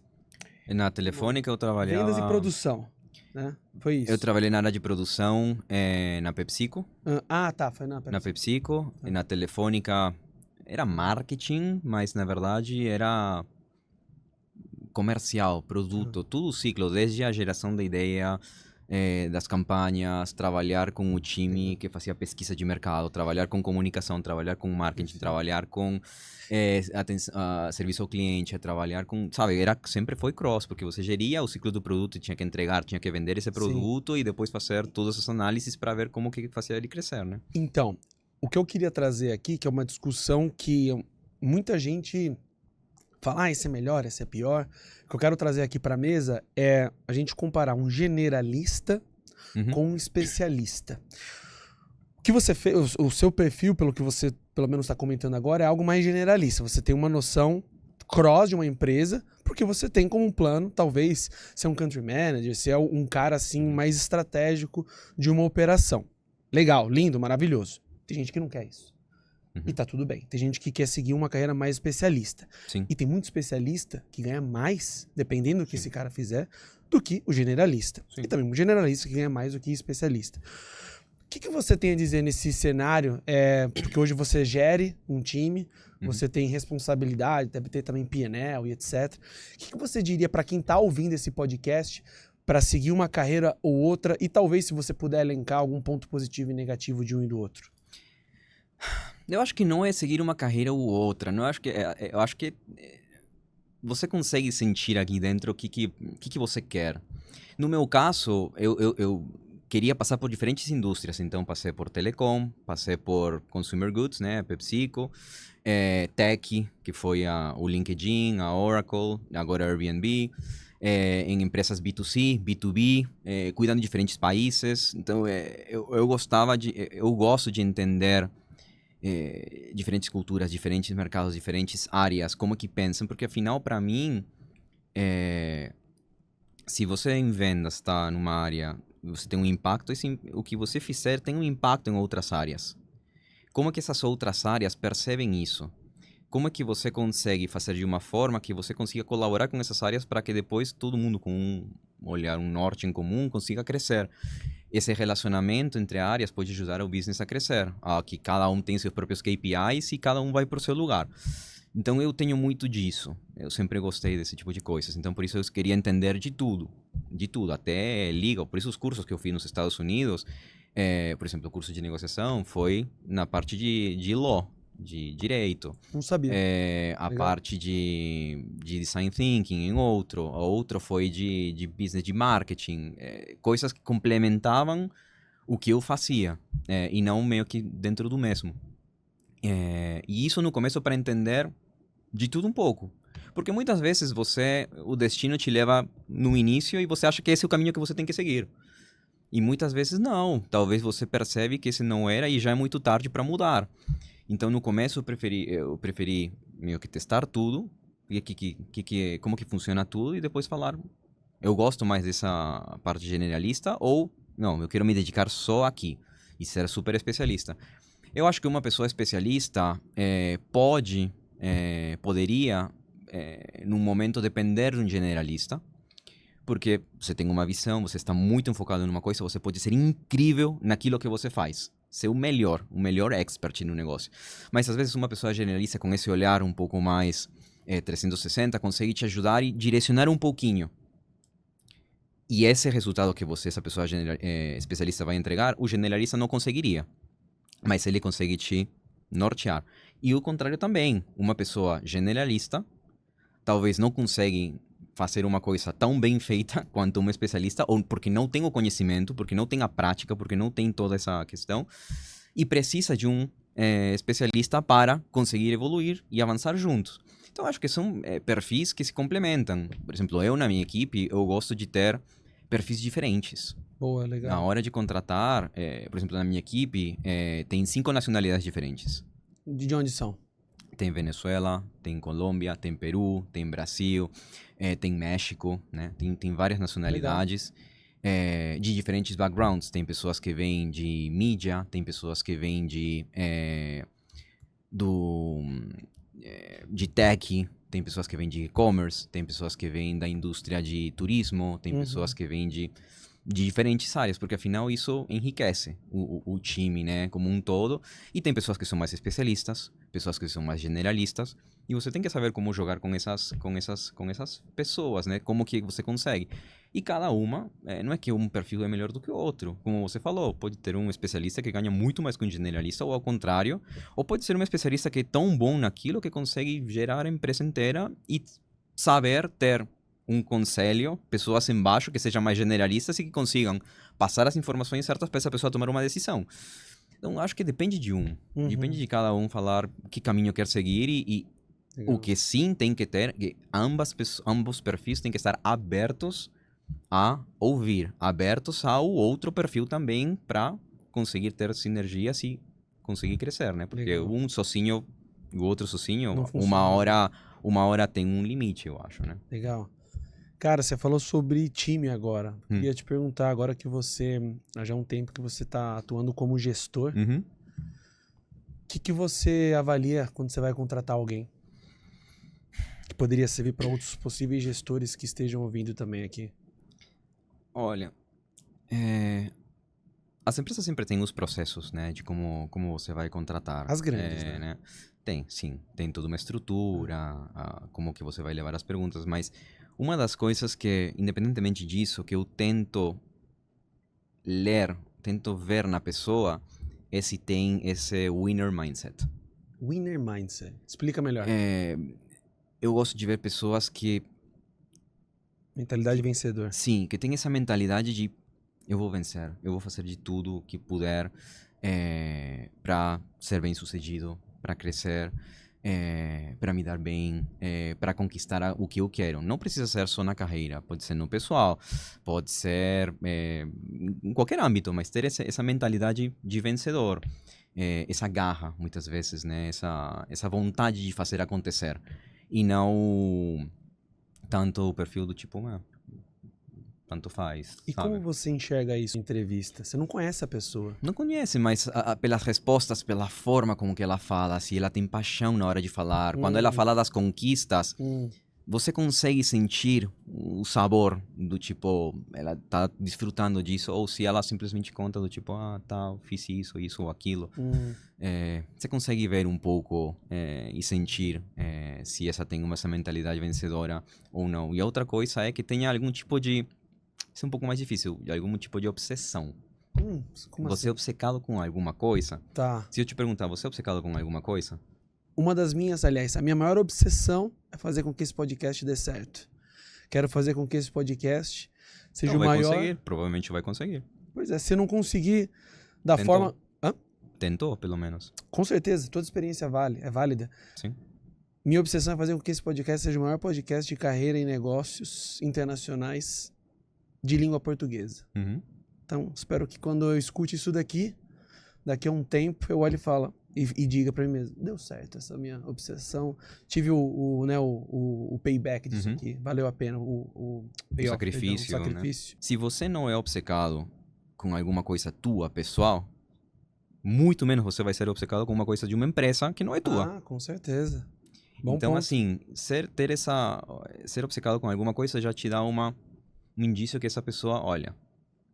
Na Telefônica eu trabalhava... Vendas e produção, né? Foi isso. Eu trabalhei na área de produção na PepsiCo. Tá, foi na PepsiCo. Na PepsiCo. E na Telefônica era marketing, mas na verdade era comercial, produto, todo o ciclo, desde a geração da ideia, das campanhas, trabalhar com o time que fazia pesquisa de mercado, trabalhar com comunicação, trabalhar com marketing, trabalhar com serviço ao cliente, trabalhar com... Sabe, sempre foi cross, porque você geria o ciclo do produto, tinha que entregar, tinha que vender esse produto e depois fazer todas as análises para ver como que fazia ele crescer, né? Então, o que eu queria trazer aqui, que é uma discussão que muita gente fala, esse é melhor, esse é pior. O que eu quero trazer aqui para a mesa é a gente comparar um generalista com um especialista. O que você fez, o seu perfil, pelo que você pelo menos está comentando agora, é algo mais generalista. Você tem uma noção cross de uma empresa, porque você tem como plano, talvez, ser um country manager, ser um cara assim mais estratégico de uma operação. Legal, lindo, maravilhoso. Tem gente que não quer isso. E tá tudo bem. Tem gente que quer seguir uma carreira mais especialista. Sim. E tem muito especialista que ganha mais, dependendo do que esse cara fizer, do que o generalista. Sim. E também um generalista que ganha mais do que especialista. O que você tem a dizer nesse cenário? Porque hoje você gere um time, você tem responsabilidade, deve ter também P&L e etc. O que você diria para quem tá ouvindo esse podcast para seguir uma carreira ou outra? E talvez, se você puder elencar algum ponto positivo e negativo de um e do outro. Eu acho que não é seguir uma carreira ou outra. Não, eu acho que você consegue sentir aqui dentro o que você quer. No meu caso, eu queria passar por diferentes indústrias. Então, passei por telecom, passei por consumer goods, né? PepsiCo, tech, que foi o LinkedIn, a Oracle, agora a Airbnb. Em empresas B2C, B2B, cuidando de diferentes países. Então, eu gosto de entender diferentes culturas, diferentes mercados, diferentes áreas, como que pensam, porque afinal, para mim, se você em vendas está numa área, você tem um impacto, o que você fizer tem um impacto em outras áreas. Como que essas outras áreas percebem isso? Como é que você consegue fazer de uma forma que você consiga colaborar com essas áreas para que depois todo mundo com um olhar, um norte em comum, consiga crescer? Esse relacionamento entre áreas pode ajudar o business a crescer, que cada um tem seus próprios KPIs e cada um vai para o seu lugar. Então eu tenho muito disso, eu sempre gostei desse tipo de coisas, então por isso eu queria entender de tudo, até legal. Por isso os cursos que eu fiz nos Estados Unidos, por exemplo, o curso de negociação foi na parte de law, de direito. Não sabia. A parte de design thinking em outro. A outro foi de business, de marketing. Coisas que complementavam o que eu fazia. E não meio que dentro do mesmo. E isso no começo para entender de tudo um pouco. Porque muitas vezes o destino te leva no início e você acha que esse é o caminho que você tem que seguir. E muitas vezes não. Talvez você percebe que esse não era e já é muito tarde para mudar. Então, no começo, eu preferi meio que testar tudo, e como que funciona tudo, e depois falar, eu gosto mais dessa parte generalista, ou, não, eu quero me dedicar só aqui, e ser super especialista. Eu acho que uma pessoa especialista poderia num momento, depender de um generalista, porque você tem uma visão, você está muito enfocado numa coisa, você pode ser incrível naquilo que você faz. Ser o melhor expert no negócio. Mas às vezes uma pessoa generalista com esse olhar um pouco mais 360 consegue te ajudar e direcionar um pouquinho. E esse resultado que você, essa pessoa especialista vai entregar, o generalista não conseguiria. Mas ele consegue te nortear. E o contrário também. Uma pessoa generalista talvez não consegue fazer uma coisa tão bem feita quanto um especialista, ou porque não tem o conhecimento, porque não tem a prática, porque não tem toda essa questão, e precisa de um especialista para conseguir evoluir e avançar juntos. Então, acho que são perfis que se complementam. Por exemplo, eu na minha equipe, eu gosto de ter perfis diferentes. Boa, legal. Na hora de contratar, por exemplo, na minha equipe, tem 5 nacionalidades diferentes. De onde são? Tem Venezuela, tem Colômbia, tem Peru, tem Brasil, tem México, né? Tem várias nacionalidades de diferentes backgrounds. Tem pessoas que vêm de mídia, tem pessoas que vêm de tech, tem pessoas que vêm de e-commerce, tem pessoas que vêm da indústria de turismo, tem pessoas que vêm de diferentes áreas, porque afinal isso enriquece o time, né, como um todo. E tem pessoas que são mais especialistas, pessoas que são mais generalistas, e você tem que saber como jogar com essas pessoas, né, como que você consegue. E cada uma, não é que um perfil é melhor do que o outro, como você falou, pode ter um especialista que ganha muito mais que um generalista, ou ao contrário, ou pode ser um especialista que é tão bom naquilo que consegue gerar a empresa inteira e saber ter um conselho, pessoas embaixo que sejam mais generalistas e que consigam passar as informações certas para essa pessoa tomar uma decisão. Então, acho que depende de depende de cada um falar que caminho quer seguir e o que sim tem que ter, que ambos perfis têm que estar abertos a ouvir, abertos ao outro perfil também para conseguir ter sinergias e conseguir crescer, né? Porque um sozinho, o outro sozinho, uma hora tem um limite, eu acho, né? Legal. Cara, você falou sobre time agora. Queria te perguntar, agora que você, já há um tempo que você está atuando como gestor, o que você avalia quando você vai contratar alguém? Que poderia servir para outros possíveis gestores que estejam ouvindo também aqui. Olha, as empresas sempre têm os processos, né, de como você vai contratar. As grandes, né? Tem, sim. Tem toda uma estrutura, como que você vai levar as perguntas, mas uma das coisas que, independentemente disso, que eu tento ver na pessoa é se tem esse winner mindset. Winner mindset. Explica melhor. Eu gosto de ver pessoas que... Mentalidade vencedor. Sim, que tem essa mentalidade de eu vou vencer, eu vou fazer de tudo o que puder para ser bem sucedido, para crescer, para me dar bem, para conquistar o que eu quero. Não precisa ser só na carreira, pode ser no pessoal, pode ser em qualquer âmbito, mas ter essa mentalidade de vencedor, essa garra, muitas vezes, né? Essa vontade de fazer acontecer. E não tanto o perfil do tipo, tanto faz. E sabe? como você enxerga isso em entrevista? Você não conhece a pessoa. Não conhece, mas pelas respostas, pela forma como que ela fala, se ela tem paixão na hora de falar. Quando ela fala das conquistas, você consegue sentir o sabor do tipo, ela tá desfrutando disso, ou se ela simplesmente conta do tipo, fiz isso ou aquilo. Você consegue ver um pouco e sentir se essa tem essa mentalidade vencedora ou não. E a outra coisa é que tenha algum tipo de... Isso é um pouco mais difícil, algum tipo de obsessão. Você é obcecado com alguma coisa? Tá. Se eu te perguntar, você é obcecado com alguma coisa? Uma das minhas, aliás, a minha maior obsessão é fazer com que esse podcast dê certo. Quero fazer com que esse podcast seja o maior... Conseguir, provavelmente vai conseguir. Pois é, se não conseguir da Tentou. forma... Tentou, pelo menos. Com certeza, toda experiência é válida. Sim. Minha obsessão é fazer com que esse podcast seja o maior podcast de carreira e negócios internacionais de língua portuguesa. Então, espero que quando eu escute isso daqui a um tempo, eu olhe e falo e diga pra mim mesmo, deu certo essa minha obsessão, tive o payback disso aqui, valeu a pena o payoff, sacrifício, o sacrifício. Né? Se você não é obcecado com alguma coisa tua, pessoal, muito menos você vai ser obcecado com uma coisa de uma empresa que não é tua. Com certeza. Bom Então, ponto. assim, ser obcecado com alguma coisa já te dá um indício que essa pessoa, olha,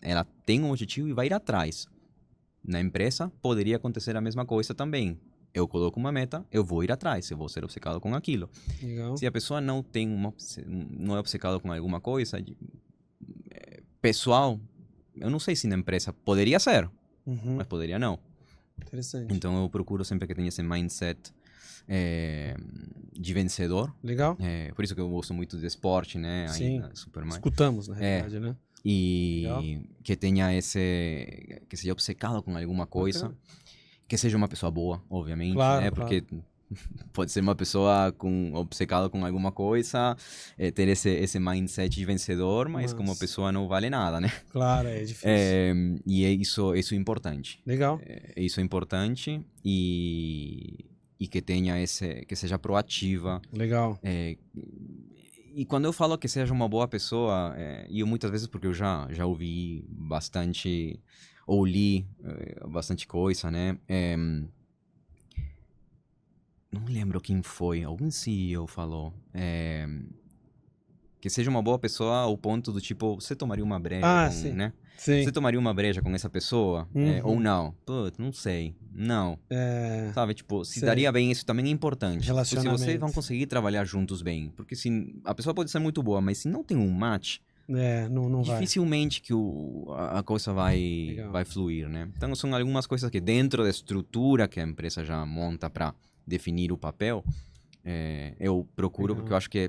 ela tem um objetivo e vai ir atrás. Na empresa, poderia acontecer a mesma coisa também. Eu coloco uma meta, eu vou ir atrás, eu vou ser obcecado com aquilo. Legal. Se a pessoa não é obcecado com alguma coisa pessoal, eu não sei se na empresa poderia ser, mas poderia não. Interessante. Então eu procuro sempre que tenha esse mindset de vencedor. Legal. Por isso que eu gosto muito de esporte, né? Sim. Ainda, Superman. Escutamos, na realidade, né? E Legal. que tenha que seja obcecado com alguma coisa. Bacana. Que seja uma pessoa boa, obviamente, Claro, né? Porque pode ser uma pessoa obcecada com alguma coisa, ter esse mindset de vencedor, mas como a pessoa não vale nada, né? Claro, é difícil. E isso é importante. Legal. Isso é importante e que tenha que seja proativa. Legal. E quando eu falo que seja uma boa pessoa, e eu muitas vezes, porque eu já ouvi bastante, ou li bastante coisa, né? Não lembro quem foi, algum CEO falou. Que seja uma boa pessoa ao ponto do tipo, você tomaria uma breja sim. né? Sim. Você tomaria uma breja com essa pessoa? Ou não? Putz, não sei. Não. Sabe, tipo, se daria bem, isso também é importante. Se vocês vão conseguir trabalhar juntos bem. Porque se a pessoa pode ser muito boa, mas se não tem um match, não dificilmente que a coisa vai fluir, né? Então, são algumas coisas que dentro da estrutura que a empresa já monta para definir o papel, eu procuro, porque eu acho que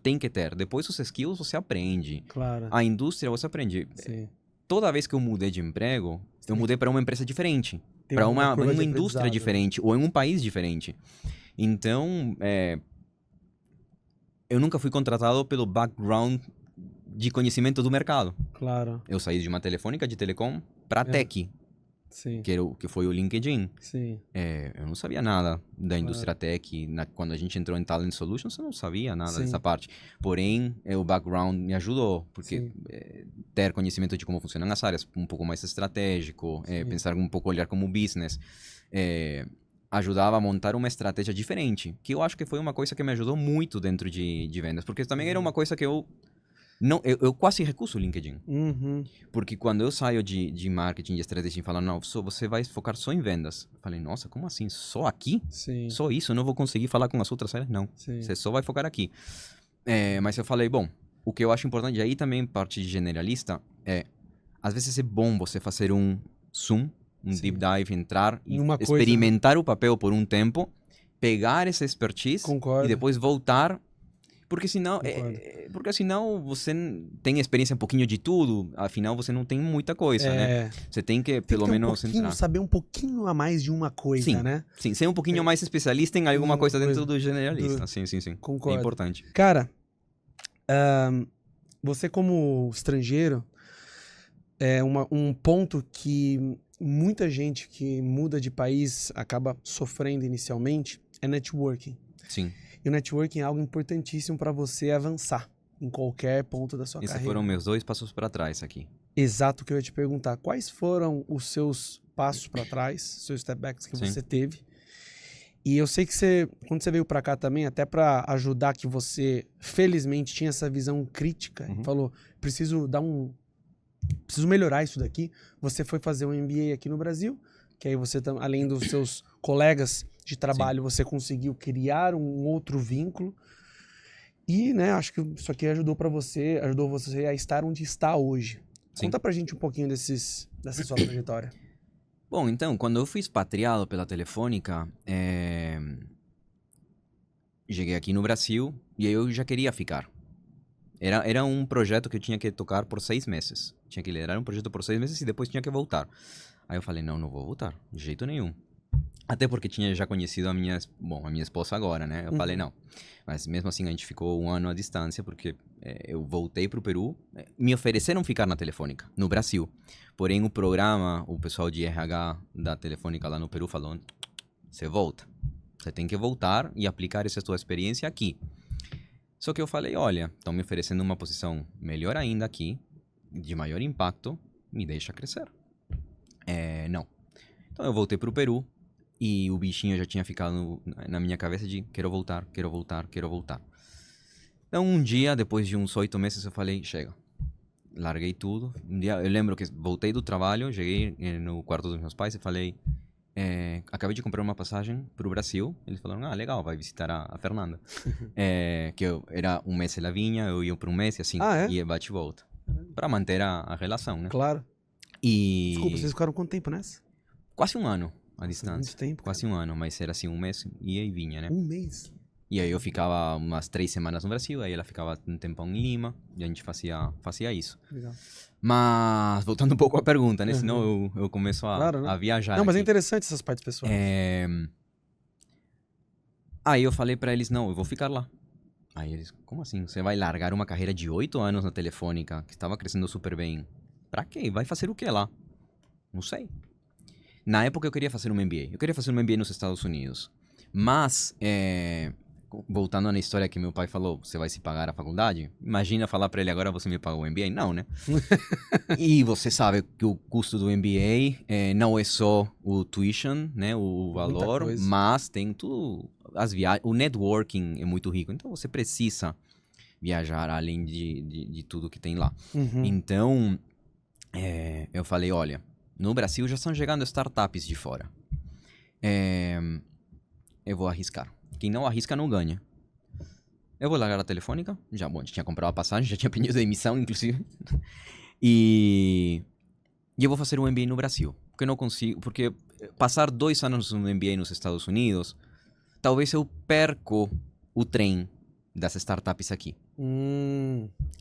tem que ter. Depois, os skills você aprende. Claro. A indústria você aprende. Sim. Toda vez que eu mudei de emprego, eu mudei para uma empresa diferente. Para uma indústria diferente, ou em um país diferente. Então, eu nunca fui contratado pelo background de conhecimento do mercado. Claro. Eu saí de uma telefônica de telecom para tech. Sim. Que foi o LinkedIn. Sim. Eu não sabia nada da indústria tech. Quando a gente entrou em Talent Solutions, eu não sabia nada dessa parte. Porém, o background me ajudou, porque ter conhecimento de como funcionam as áreas, um pouco mais estratégico, pensar um pouco, olhar como business, ajudava a montar uma estratégia diferente, que eu acho que foi uma coisa que me ajudou muito dentro de vendas, porque também era uma coisa que eu quase recuso o LinkedIn. Porque quando eu saio de marketing, de estratégia e falo, não, você vai focar só em vendas. Eu falei, nossa, como assim? Só aqui? Sim. Só isso? Eu não vou conseguir falar com as outras áreas? Não. Sim. Você só vai focar aqui. Mas eu falei, bom, o que eu acho importante, e aí também parte de generalista, às vezes é bom você fazer um zoom, deep dive, entrar e experimentar o papel por um tempo, pegar essa expertise e depois voltar. Porque senão você tem experiência um pouquinho de tudo, afinal você não tem muita coisa, né? Você tem que pelo menos entrar. Saber um pouquinho a mais de uma coisa, né? Sim, ser um pouquinho mais especialista em alguma coisa dentro do generalista. Sim. Concordo. É importante. Cara, você como estrangeiro, um ponto que muita gente que muda de país acaba sofrendo inicialmente é networking. Sim. E o networking é algo importantíssimo para você avançar em qualquer ponto da sua carreira. Esses foram meus 2 passos para trás aqui. Exato o que eu ia te perguntar. Quais foram os seus passos para trás, seus step backs que você teve? E eu sei que quando você veio para cá também, até para ajudar que você, felizmente, tinha essa visão crítica, falou, preciso melhorar isso daqui. Você foi fazer um MBA aqui no Brasil, que aí você, além dos seus colegas de trabalho, você conseguiu criar um outro vínculo. E, né, acho que isso aqui ajudou você a estar onde está hoje. Conta pra gente um pouquinho dessa sua trajetória. Bom, então, quando eu fui expatriado pela Telefônica, cheguei aqui no Brasil e aí eu já queria ficar. Era um projeto que eu tinha que tocar por 6 meses. Tinha que liderar um projeto por 6 meses e depois tinha que voltar. Aí eu falei, não vou voltar, de jeito nenhum. Até porque tinha já conhecido a minha esposa agora, né? Eu falei, não. Mas mesmo assim, a gente ficou 1 ano à distância, porque eu voltei pro Peru. Me ofereceram ficar na Telefônica, no Brasil. Porém, o pessoal de RH da Telefônica lá no Peru falou, você volta. Você tem que voltar e aplicar essa sua experiência aqui. Só que eu falei, olha, estão me oferecendo uma posição melhor ainda aqui, de maior impacto, me deixa crescer. Não. Então eu voltei pro Peru. E o bichinho já tinha ficado na minha cabeça de quero voltar. Então, um dia, depois de uns 8 meses, eu falei, chega. Larguei tudo. Um dia, eu lembro que voltei do trabalho, cheguei no quarto dos meus pais e falei, acabei de comprar uma passagem pro Brasil. Eles falaram, legal, vai visitar a Fernanda. Que era um mês ela vinha, eu ia por um mês e assim, ia bate e volta. Pra manter a relação, né? Claro. E... Desculpa, vocês ficaram quanto tempo nessa? Quase um ano a distância. Muito tempo, cara. Quase um ano, mas era assim, um mês, ia e vinha, né? Um mês? E aí eu ficava umas 3 semanas no Brasil, aí ela ficava um tempão em Lima, e a gente fazia isso. Legal. Mas, voltando um pouco à pergunta, né? Senão eu começo a viajar. Não, mas aqui. é interessante essas partes pessoais. Aí eu falei pra eles, não, eu vou ficar lá. Aí eles, como assim? Você vai largar uma carreira de 8 anos na Telefônica, que estava crescendo super bem. Pra quê? Vai fazer o que lá? Não sei. Na época eu queria fazer um MBA. Eu queria fazer um MBA nos Estados Unidos. Mas, voltando na história que meu pai falou, você vai se pagar a faculdade? Imagina falar pra ele agora, você me paga o MBA? Não, né? E você sabe que o custo do MBA não é só o tuition, né? O valor, mas tem tudo, as viagens, o networking é muito rico. Então você precisa viajar além de tudo que tem lá. Então, eu falei, olha, no Brasil já estão chegando startups de fora. Eu vou arriscar. Quem não arrisca não ganha. Eu vou largar a Telefônica. Já tinha comprado a passagem, já tinha pedido demissão, inclusive. E eu vou fazer um MBA no Brasil. Porque eu não consigo. Porque passar 2 anos no MBA nos Estados Unidos, talvez eu perco o trem das startups aqui.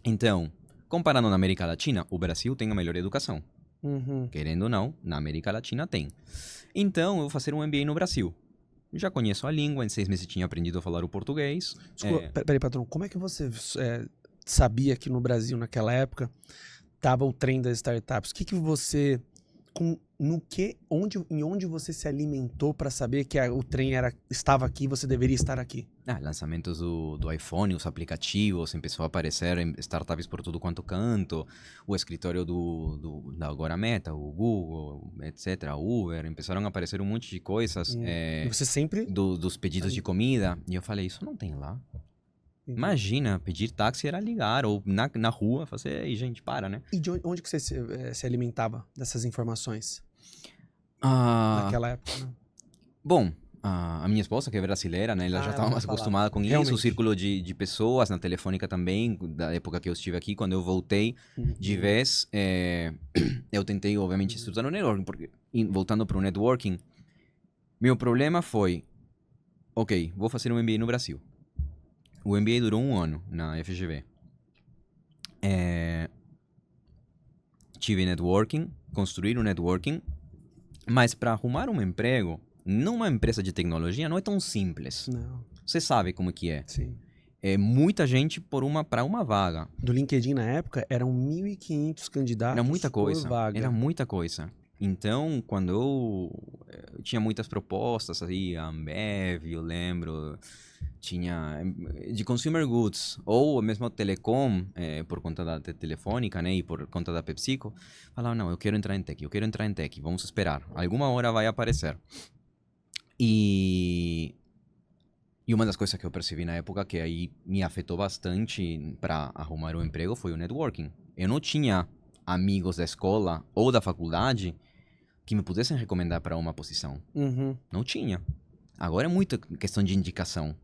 Então, comparando na América Latina, o Brasil tem a melhor educação. Querendo ou não, na América Latina tem. Então, eu vou fazer um MBA no Brasil. Já conheço a língua, em 6 meses tinha aprendido a falar o português. Desculpa, peraí, patrão, como é que você sabia que no Brasil, naquela época, tava o trem das startups? O que você... em onde você se alimentou para saber que o trem estava aqui e você deveria estar aqui? Lançamentos do iPhone, os aplicativos, começou a aparecer startups por tudo quanto canto, o escritório da agora Meta, o Google, etc., o Uber, começaram a aparecer um monte de coisas. E você sempre... dos pedidos de comida, e eu falei, isso não tem lá. Imagina, pedir táxi era ligar, ou na rua, fazer, aí gente, para, né? E de onde que você se alimentava dessas informações? Naquela época, né? Bom, a minha esposa, que é brasileira, né? Ela já estava mais acostumada com isso, o círculo de pessoas, na Telefônica também, da época que eu estive aqui, quando eu voltei de vez, eu tentei, obviamente, estudar no networking, porque, voltando para o networking, meu problema foi, ok, vou fazer um MBA no Brasil. O MBA durou 1 ano na FGV. Tive networking, construir um networking, mas para arrumar um emprego numa empresa de tecnologia não é tão simples. Não. Você sabe como que é. Sim. É muita gente para uma vaga. Do LinkedIn na época eram 1.500 candidatos. Era muita coisa. Por vaga. Era muita coisa. Então, quando eu tinha muitas propostas, aí, a Ambev, eu lembro, tinha de consumer goods, ou mesmo telecom, por conta da Telefônica, né, e por conta da PepsiCo, falava, não, eu quero entrar em tech, vamos esperar, alguma hora vai aparecer. E uma das coisas que eu percebi na época que aí me afetou bastante para arrumar um emprego foi o networking. Eu não tinha amigos da escola ou da faculdade que me pudessem recomendar para uma posição. Não tinha. Agora é muita questão de indicação.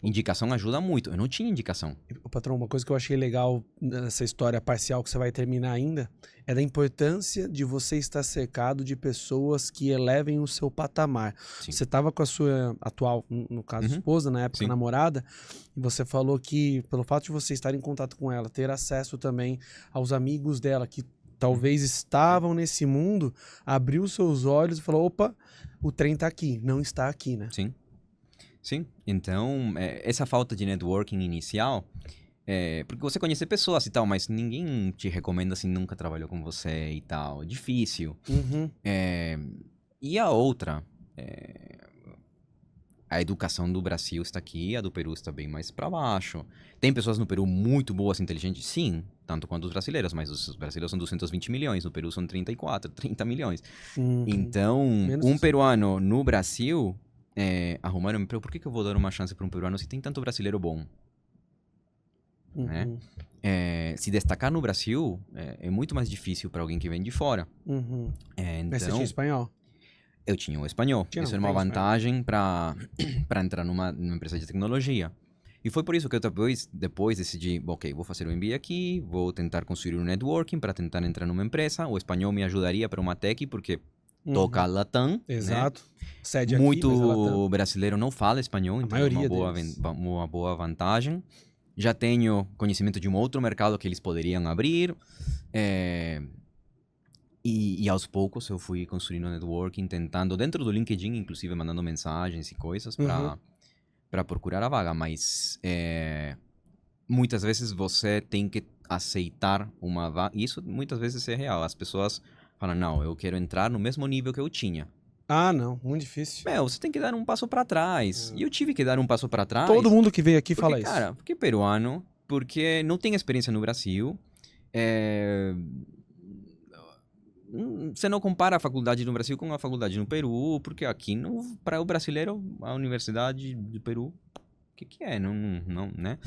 Indicação ajuda muito. Eu não tinha indicação. Patrão, uma coisa que eu achei legal nessa história parcial que você vai terminar ainda é da importância de você estar cercado de pessoas que elevem o seu patamar. Sim. Você estava com a sua atual, no caso, esposa, na época, namorada, e você falou que pelo fato de você estar em contato com ela, ter acesso também aos amigos dela que talvez estavam nesse mundo, abriu seus olhos e falou, opa, o trem tá aqui, não está aqui, né? Sim. Sim, então essa falta de networking inicial, porque você conhece pessoas e tal, mas ninguém te recomenda se nunca trabalhou com você e tal, é difícil. E a outra, a educação do Brasil está aqui, a do Peru está bem mais para baixo. Tem pessoas no Peru muito boas, inteligentes? Sim, tanto quanto os brasileiros, mas os brasileiros são 220 milhões, no Peru são 34, 30 milhões. Então, um peruano no Brasil, arrumar um emprego, por que eu vou dar uma chance para um peruano se tem tanto brasileiro bom? Né? Se destacar no Brasil é muito mais difícil para alguém que vem de fora. Então, mas você tinha espanhol? Eu tinha o espanhol. Isso era uma vantagem para entrar numa empresa de tecnologia. E foi por isso que eu depois decidi, ok, vou fazer o MBA aqui, vou tentar construir um networking para tentar entrar numa empresa. O espanhol me ajudaria para uma tech, porque toca Latam. Exato. Né? Sede muito aqui, mas é Latam. Brasileiro não fala espanhol, então é uma boa vantagem. Já tenho conhecimento de um outro mercado que eles poderiam abrir. E aos poucos eu fui construindo networking, tentando, dentro do LinkedIn, inclusive, mandando mensagens e coisas para procurar a vaga. Mas muitas vezes você tem que aceitar uma vaga. E isso muitas vezes é real. As pessoas falam, não, eu quero entrar no mesmo nível que eu tinha. Ah, não. Muito difícil. Você tem que dar um passo para trás. E eu tive que dar um passo para trás. Todo mundo que veio aqui fala cara, isso. Porque peruano, porque não tem experiência no Brasil. Você não compara a faculdade no Brasil com a faculdade no Peru, porque aqui, para o brasileiro, a universidade do Peru, o que é? Não, né?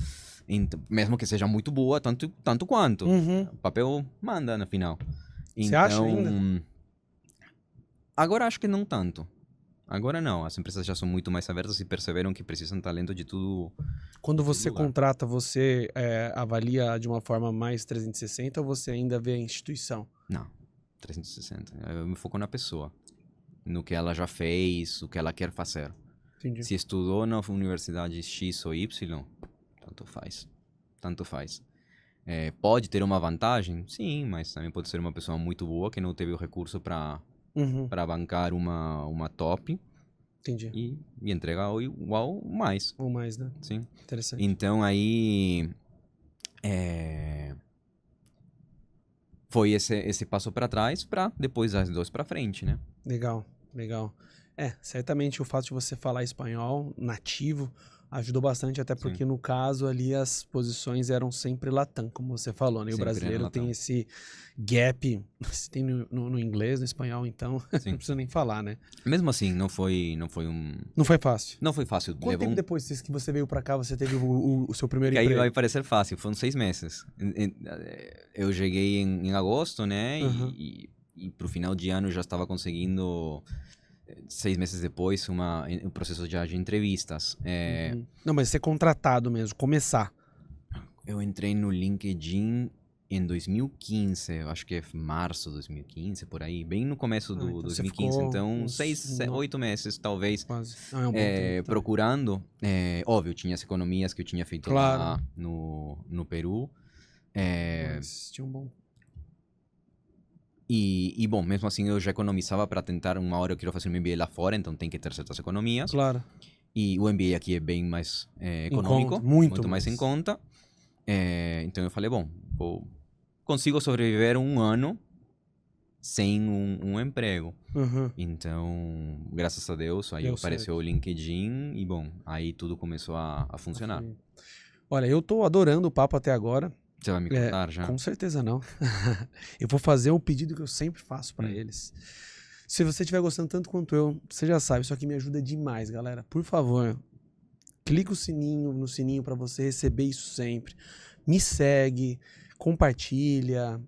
Então, mesmo que seja muito boa, tanto quanto. O papel manda, no final. Você acha ainda? Agora acho que não tanto. Agora não. As empresas já são muito mais abertas e perceberam que precisam de talento de tudo. Quando você contrata, você avalia de uma forma mais 360 ou você ainda vê a instituição? Não. 360. Eu me foco na pessoa. No que ela já fez, o que ela quer fazer. Entendi. Se estudou na universidade X ou Y, tanto faz. Pode ter uma vantagem? Sim, mas também pode ser uma pessoa muito boa que não teve o recurso para bancar uma top. Entendi. E entregar igual ou mais. Ou mais, né? Sim. Interessante. Então aí... foi esse passo para trás para depois as duas para frente, né? Legal. Certamente o fato de você falar espanhol nativo ajudou bastante, até porque no caso ali as posições eram sempre Latam, como você falou, né? E o brasileiro tem esse gap, se tem no inglês, no espanhol, então não precisa nem falar, né? Mesmo assim, não foi um... Não foi fácil? Não foi fácil. Quanto tempo depois que você veio pra cá, você teve o seu primeiro emprego? Aí vai parecer fácil, foram 6 meses. Eu cheguei em agosto, né? E pro final de ano já estava conseguindo... 6 meses depois, um processo de entrevistas. Não, mas ser contratado mesmo, começar. Eu entrei no LinkedIn em 2015, eu acho que é março de 2015, por aí, bem no começo do então 2015. Então, 8 meses, talvez, quase. É um bom tempo, tá? procurando. Óbvio, tinha as economias que eu tinha feito lá no Peru. Mas tinha um bom... E, bom, mesmo assim eu já economizava para tentar, uma hora eu quero fazer um MBA lá fora, então tem que ter certas economias. Claro. E o MBA aqui é bem mais econômico, muito mais em conta. Então eu falei, bom, consigo sobreviver um ano sem um emprego. Então, graças a Deus, aí apareceu o LinkedIn e, bom, aí tudo começou a funcionar. Olha, eu tô adorando o papo até agora. Você vai me contar já? Com certeza não. Eu vou fazer o pedido que eu sempre faço para eles. Se você estiver gostando tanto quanto eu, você já sabe, isso aqui me ajuda demais, galera. Por favor, clica no sininho para você receber isso sempre. Me segue, compartilha,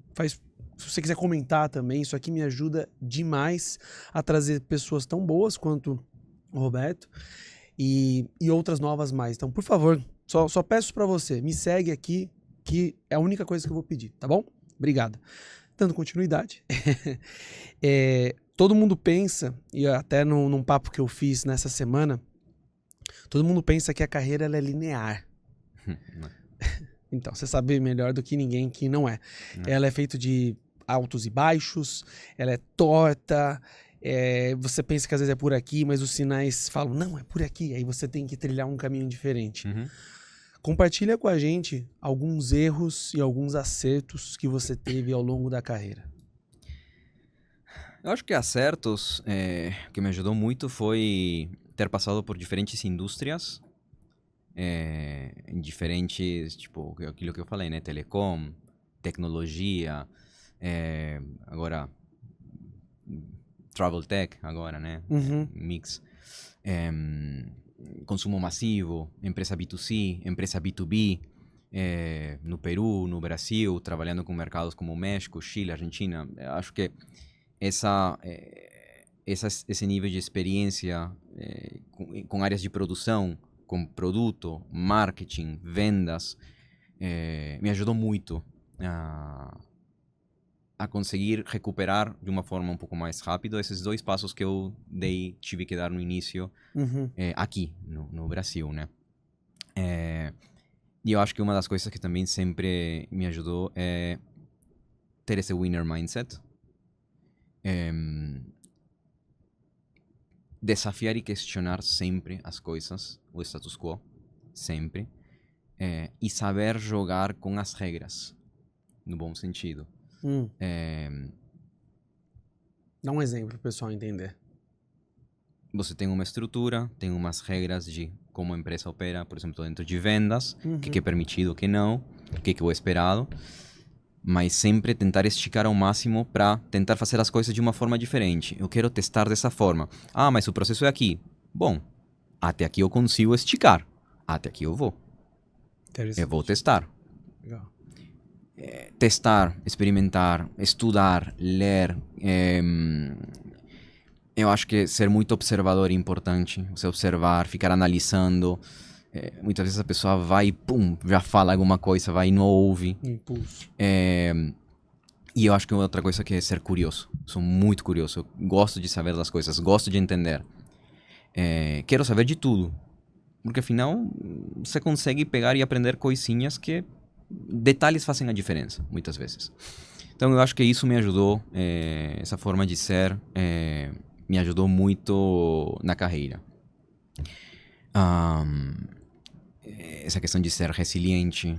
se você quiser comentar também, isso aqui me ajuda demais a trazer pessoas tão boas quanto o Roberto e outras novas mais. Então, por favor, só peço para você, me segue aqui, que é a única coisa que eu vou pedir, tá bom? Obrigado. Dando continuidade. Todo mundo pensa, e até num papo que eu fiz nessa semana, todo mundo pensa que a carreira ela é linear. Então, você sabe melhor do que ninguém que não é. Ela é feita de altos e baixos, ela é torta, você pensa que às vezes é por aqui, mas os sinais falam, não, é por aqui, aí você tem que trilhar um caminho diferente. Compartilha com a gente alguns erros e alguns acertos que você teve ao longo da carreira. Eu acho que acertos que me ajudou muito foi ter passado por diferentes indústrias, em diferentes, tipo, aquilo que eu falei, né? Telecom, tecnologia, agora travel tech, agora, né? Mix. Consumo massivo, empresa B2C, empresa B2B, no Peru, no Brasil, trabalhando com mercados como México, Chile, Argentina. Eu acho que esse nível de experiência com áreas de produção, com produto, marketing, vendas, me ajudou muito a conseguir recuperar de uma forma um pouco mais rápida esses 2 passos que eu tive que dar no início aqui no Brasil, né? E eu acho que uma das coisas que também sempre me ajudou é ter esse winner mindset. Desafiar e questionar sempre as coisas, o status quo, sempre. E saber jogar com as regras, no bom sentido. Dá um exemplo para o pessoal entender. Você tem uma estrutura, tem umas regras de como a empresa opera, por exemplo, dentro de vendas, o que é permitido, o que não, o que é o esperado, mas sempre tentar esticar ao máximo para tentar fazer as coisas de uma forma diferente. Eu quero testar dessa forma. Ah, mas o processo é aqui. Bom, até aqui eu consigo esticar. Até aqui eu vou. Eu vou testar. Legal. Testar, experimentar, estudar, ler. Eu acho que ser muito observador é importante. Você observar, ficar analisando. Muitas vezes a pessoa vai e pum, já fala alguma coisa, vai e não ouve. Impulso. E eu acho que outra coisa que é ser curioso. Sou muito curioso. Eu gosto de saber das coisas, gosto de entender. Quero saber de tudo. Porque afinal, você consegue pegar e aprender coisinhas que detalhes fazem a diferença, muitas vezes. Então eu acho que isso me ajudou, essa forma de ser me ajudou muito na carreira. Essa questão de ser resiliente,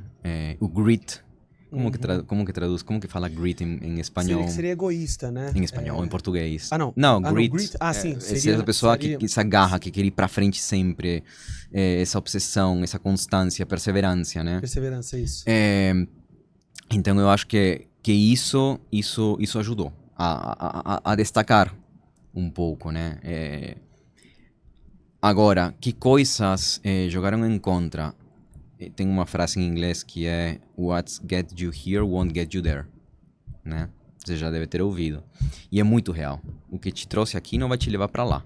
o grit, como que traduz, como que fala grit em espanhol? Seria egoísta, né? Em espanhol ou em português? Não. Não, grit. Não, grit sim. Seria essa pessoa que se agarra, que quer ir pra frente sempre, essa obsessão, essa constância, perseverança, né? Perseverança, isso. Então eu acho que isso ajudou a destacar um pouco, né? Agora, que coisas jogaram em contra? Tem uma frase em inglês que é "What gets you here won't get you there", né? Você já deve ter ouvido. E é muito real. O que te trouxe aqui não vai te levar para lá.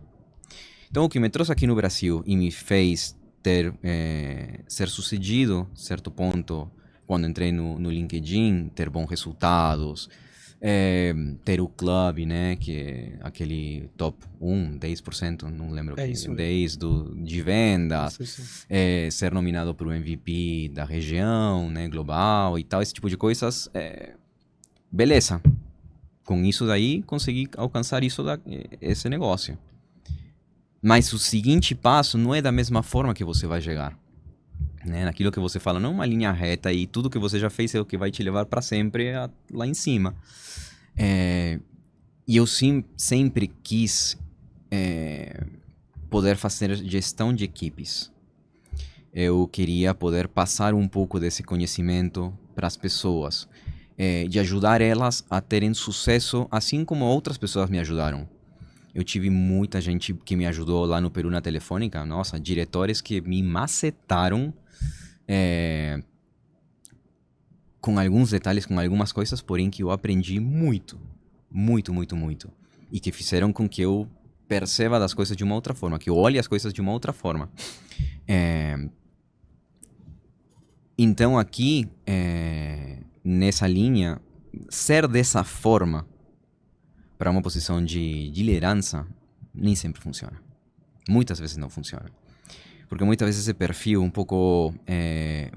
Então, o que me trouxe aqui no Brasil e me fez ser sucedido, certo ponto, quando entrei no LinkedIn, ter bons resultados, ter o clube, né, que é aquele top 1, 10%, não lembro, 10 de vendas, ser nominado para o MVP da região, né, global e tal, esse tipo de coisas, beleza. Com isso daí, consegui alcançar esse negócio. Mas o seguinte passo não é da mesma forma que você vai chegar. Né? Naquilo que você fala, não uma linha reta e tudo que você já fez é o que vai te levar para sempre lá em cima. E eu sempre quis poder fazer gestão de equipes. Eu queria poder passar um pouco desse conhecimento para as pessoas, de ajudar elas a terem sucesso, assim como outras pessoas me ajudaram. Eu tive muita gente que me ajudou lá no Peru na Telefônica, nossa, diretores que me macetaram com alguns detalhes, com algumas coisas, porém que eu aprendi muito, muito, muito, muito. E que fizeram com que eu perceba das coisas de uma outra forma, que eu olhe as coisas de uma outra forma. Então aqui, nessa linha, ser dessa forma para uma posição de liderança nem sempre funciona. Muitas vezes não funciona. Porque muitas vezes esse perfil um pouco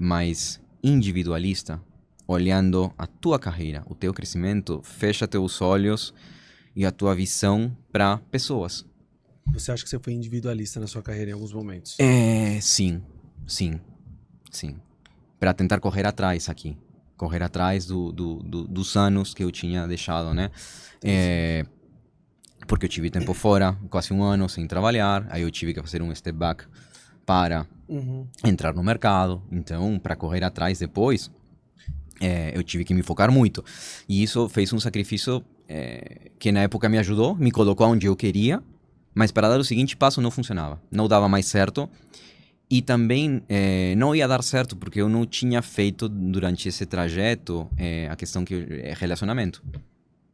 mais individualista, olhando a tua carreira, o teu crescimento, fecha teus olhos e a tua visão para pessoas. Você acha que você foi individualista na sua carreira em alguns momentos? Sim. Para tentar correr atrás aqui. Correr atrás dos anos que eu tinha deixado, né? Porque eu tive tempo fora, quase um ano sem trabalhar, aí eu tive que fazer um step back para entrar no mercado. Então, para correr atrás depois, eu tive que me focar muito. E isso fez um sacrifício que na época me ajudou, me colocou onde eu queria, mas para dar o seguinte passo não funcionava. Não dava mais certo. E também não ia dar certo, porque eu não tinha feito durante esse trajeto a questão que é relacionamento.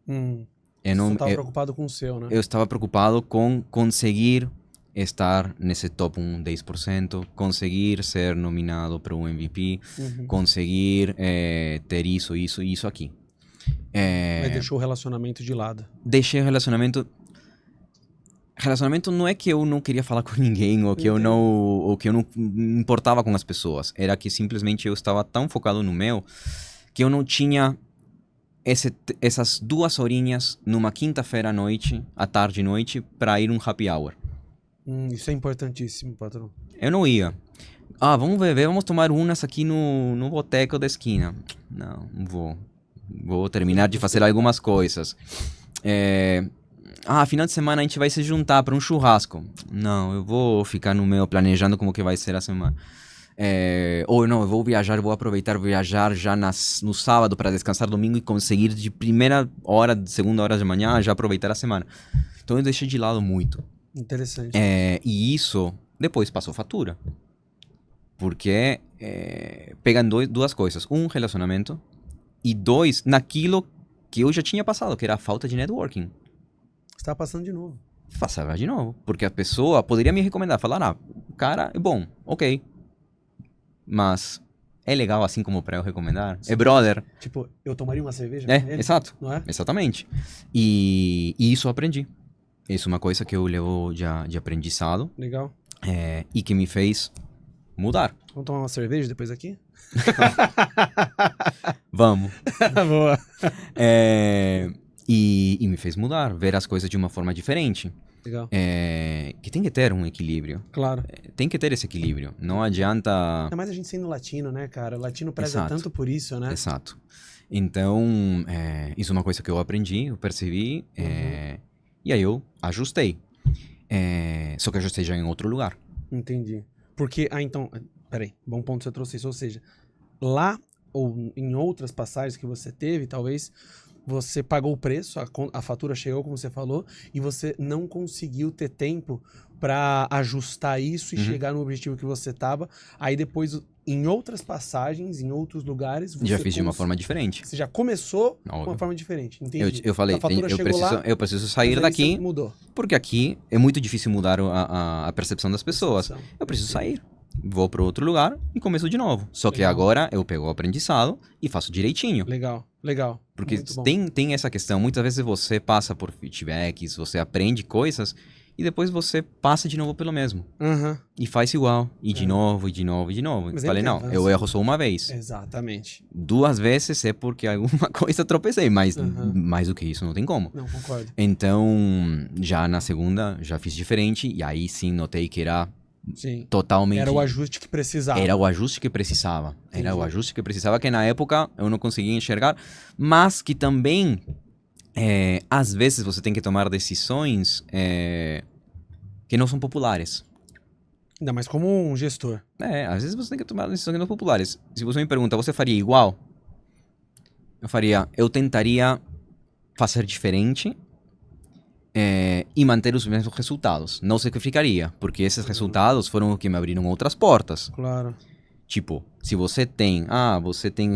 Você estava preocupado com o seu, né? Eu estava preocupado com conseguir estar nesse top 10%, conseguir ser nominado para um MVP, conseguir ter isso aqui. Mas deixou o relacionamento de lado. Deixei o relacionamento... Relacionamento não é que eu não queria falar com ninguém ou que eu não me importava com as pessoas. Era que simplesmente eu estava tão focado no meu que eu não tinha essas 2 horinhas numa quinta-feira à tarde e noite, para ir um happy hour. Isso é importantíssimo, patrão. Eu não ia. Vamos beber, vamos tomar unas aqui no boteco da esquina. Não vou. Vou terminar de fazer algumas coisas. Final de semana a gente vai se juntar para um churrasco. Não, eu vou ficar no meu planejando como que vai ser a semana. Ou não, eu vou viajar, vou aproveitar viajar já no sábado para descansar domingo e conseguir de primeira hora, de segunda hora de manhã já aproveitar a semana. Então eu deixei de lado muito. Interessante. E isso depois passou fatura. Porque pegam 2 coisas. 1, relacionamento. E 2, naquilo que eu já tinha passado, que era a falta de networking. Você tá passando de novo. Passava de novo. Porque a pessoa poderia me recomendar, falar, o cara é bom, ok. Mas é legal assim como pra eu recomendar? Sim. É brother. Tipo, eu tomaria uma cerveja com ele? Exato. Não é? Exatamente. E isso eu aprendi. Isso é uma coisa que eu levo de aprendizado. Legal. E que me fez mudar. Vamos tomar uma cerveja depois aqui? Vamos. Boa. E me fez mudar, ver as coisas de uma forma diferente. Legal. Que tem que ter um equilíbrio. Claro. Tem que ter esse equilíbrio. Não adianta... Ainda mais a gente sendo latino, né, cara? O latino preza tanto por isso, né? Exato. Então, isso é uma coisa que eu aprendi, eu percebi, e aí eu ajustei. Só que ajustei já em outro lugar. Entendi. Porque, então... Peraí, bom ponto que você trouxe isso. Ou seja, lá ou em outras passagens que você teve, talvez... Você pagou o preço, a fatura chegou, como você falou, e você não conseguiu ter tempo para ajustar isso e chegar no objetivo que você estava. Aí depois, em outras passagens, em outros lugares... Você já fiz de uma forma diferente. Você já começou de uma forma diferente, entendi. Eu falei, eu preciso sair daqui, mudou. Porque aqui é muito difícil mudar a percepção das pessoas. Eu preciso sair. Vou para outro lugar e começo de novo. Só que agora eu pego o aprendizado e faço direitinho. Legal. Porque tem essa questão. Muitas vezes você passa por feedbacks, você aprende coisas e depois você passa de novo pelo mesmo. E faz igual. E de novo, e de novo, e de novo. Mas falei, não, eu erro só uma vez. Exatamente. 2 vezes é porque alguma coisa tropecei, mas mais do que isso não tem como. Não, concordo. Então, já na segunda, já fiz diferente e aí sim notei que era... Sim. Totalmente. Era o ajuste que precisava. Era o ajuste que precisava. Era o ajuste que precisava, que na época eu não conseguia enxergar, mas que também, às vezes, você tem que tomar decisões que não são populares. Ainda mais como um gestor. Às vezes você tem que tomar decisões que não são populares. Se você me pergunta, você faria igual? Eu tentaria fazer diferente. E manter os mesmos resultados. Não sacrificaria, porque esses resultados foram os que me abriram outras portas. Claro. Tipo, se você tem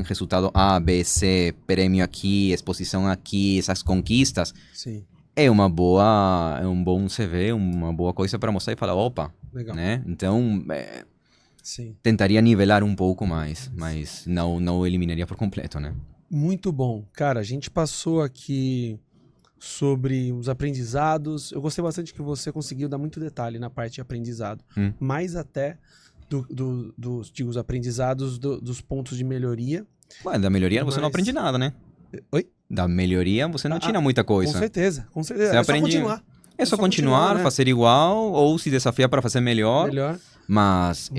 resultado A, B, C, prêmio aqui, exposição aqui, essas conquistas, sim. É um bom CV, uma boa coisa para mostrar e falar, opa, legal. Né? Então, sim. Tentaria nivelar um pouco mais, mas não eliminaria por completo, né? Muito bom. Cara, a gente passou aqui sobre os aprendizados. Eu gostei bastante que você conseguiu dar muito detalhe na parte de aprendizado. Mais até dos aprendizados dos pontos de melhoria. Ué, da melhoria você não aprende nada, né? Oi? Da melhoria você não tira muita coisa. Com certeza. Você aprende... só continuar. É só continuar, né? Fazer igual ou se desafiar para fazer melhor. Mas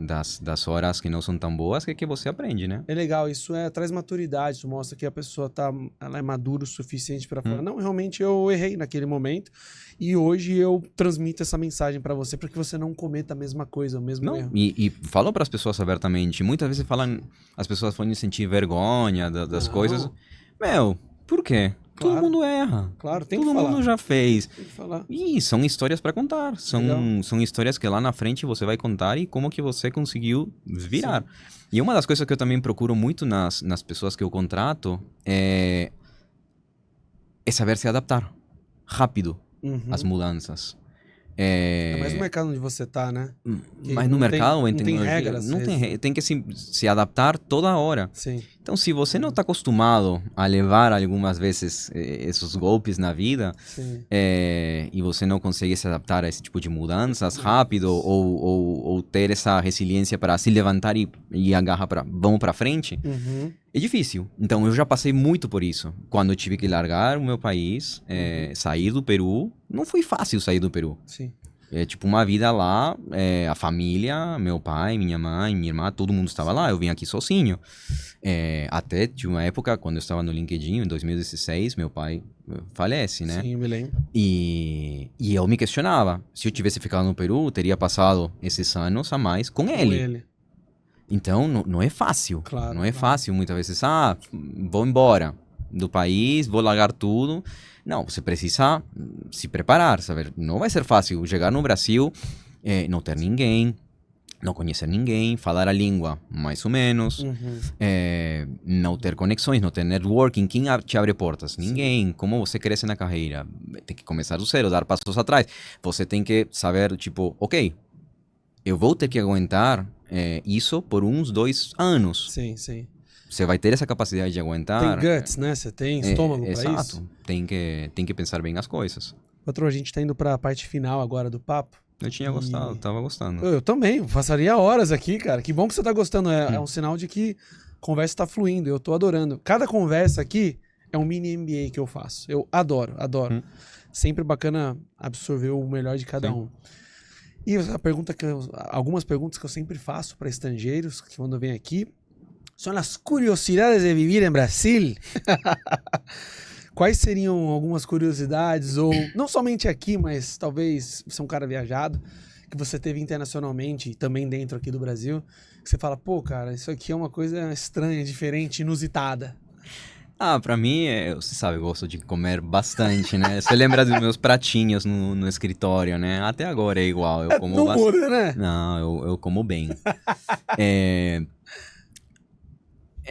das horas que não são tão boas que você aprende, né? É legal, isso traz maturidade, isso mostra que a pessoa ela é madura o suficiente para falar, não, realmente eu errei naquele momento e hoje eu transmito essa mensagem para você para que você não cometa a mesma coisa, o mesmo erro. E falo para as pessoas abertamente, muitas vezes as pessoas podem sentir vergonha das coisas. Meu, por quê? Claro. Todo mundo erra. Claro, tem que falar. Todo mundo já fez. Tem que falar. E são histórias para contar. São histórias que lá na frente você vai contar e como que você conseguiu virar. Sim. E uma das coisas que eu também procuro muito nas pessoas que eu contrato é saber se adaptar rápido às mudanças. Mas no mercado onde você tá, né? Mas no mercado, em não tecnologia, tem regras. Não tem regra, tem que se adaptar toda hora. Sim. Então, se você não está acostumado a levar algumas vezes esses golpes na vida, e você não consegue se adaptar a esse tipo de mudanças rápido, ou ter essa resiliência para se levantar e agarrar vamos para frente, é difícil. Então, eu já passei muito por isso. Quando eu tive que largar o meu país, sair do Peru, não foi fácil sair do Peru. Sim. É tipo uma vida lá, a família, meu pai, minha mãe, minha irmã, todo mundo estava lá, eu vim aqui sozinho. Até de uma época, quando eu estava no LinkedIn, em 2016, meu pai falece, né? Sim, eu me lembro. E eu me questionava, se eu tivesse ficado no Peru, eu teria passado esses anos a mais com ele. Então, não é fácil. Claro, não é fácil, muitas vezes, vou embora do país, vou largar tudo. Não, você precisa se preparar, saber? Não vai ser fácil chegar no Brasil, não ter ninguém, não conhecer ninguém, falar a língua mais ou menos, não ter conexões, não ter networking. Quem te abre portas? Ninguém. Sim. Como você cresce na carreira? Tem que começar do zero, dar passos atrás. Você tem que saber, tipo, ok, eu vou ter que aguentar isso por uns 2 anos. Sim, sim. Você vai ter essa capacidade de aguentar. Tem guts, né? Você tem estômago para isso. Exato. Tem que pensar bem as coisas. Patrão, a gente tá indo para a parte final agora do papo. Eu tinha gostado, tava gostando. Eu também, passaria horas aqui, cara. Que bom que você tá gostando. É um sinal de que a conversa tá fluindo. Eu tô adorando. Cada conversa aqui é um mini MBA que eu faço. Eu adoro. Sempre bacana absorver o melhor de cada um. E algumas perguntas que eu sempre faço para estrangeiros que quando vêm aqui são as curiosidades de viver em Brasil. Quais seriam algumas curiosidades, ou não somente aqui, mas talvez você é um cara viajado, que você teve internacionalmente e também dentro aqui do Brasil, que você fala, pô, cara, isso aqui é uma coisa estranha, diferente, inusitada. Pra mim, você sabe, eu gosto de comer bastante, né? Você lembra dos meus pratinhos no escritório, né? Até agora é igual, eu como bastante. Não muda, né? Não, eu como bem.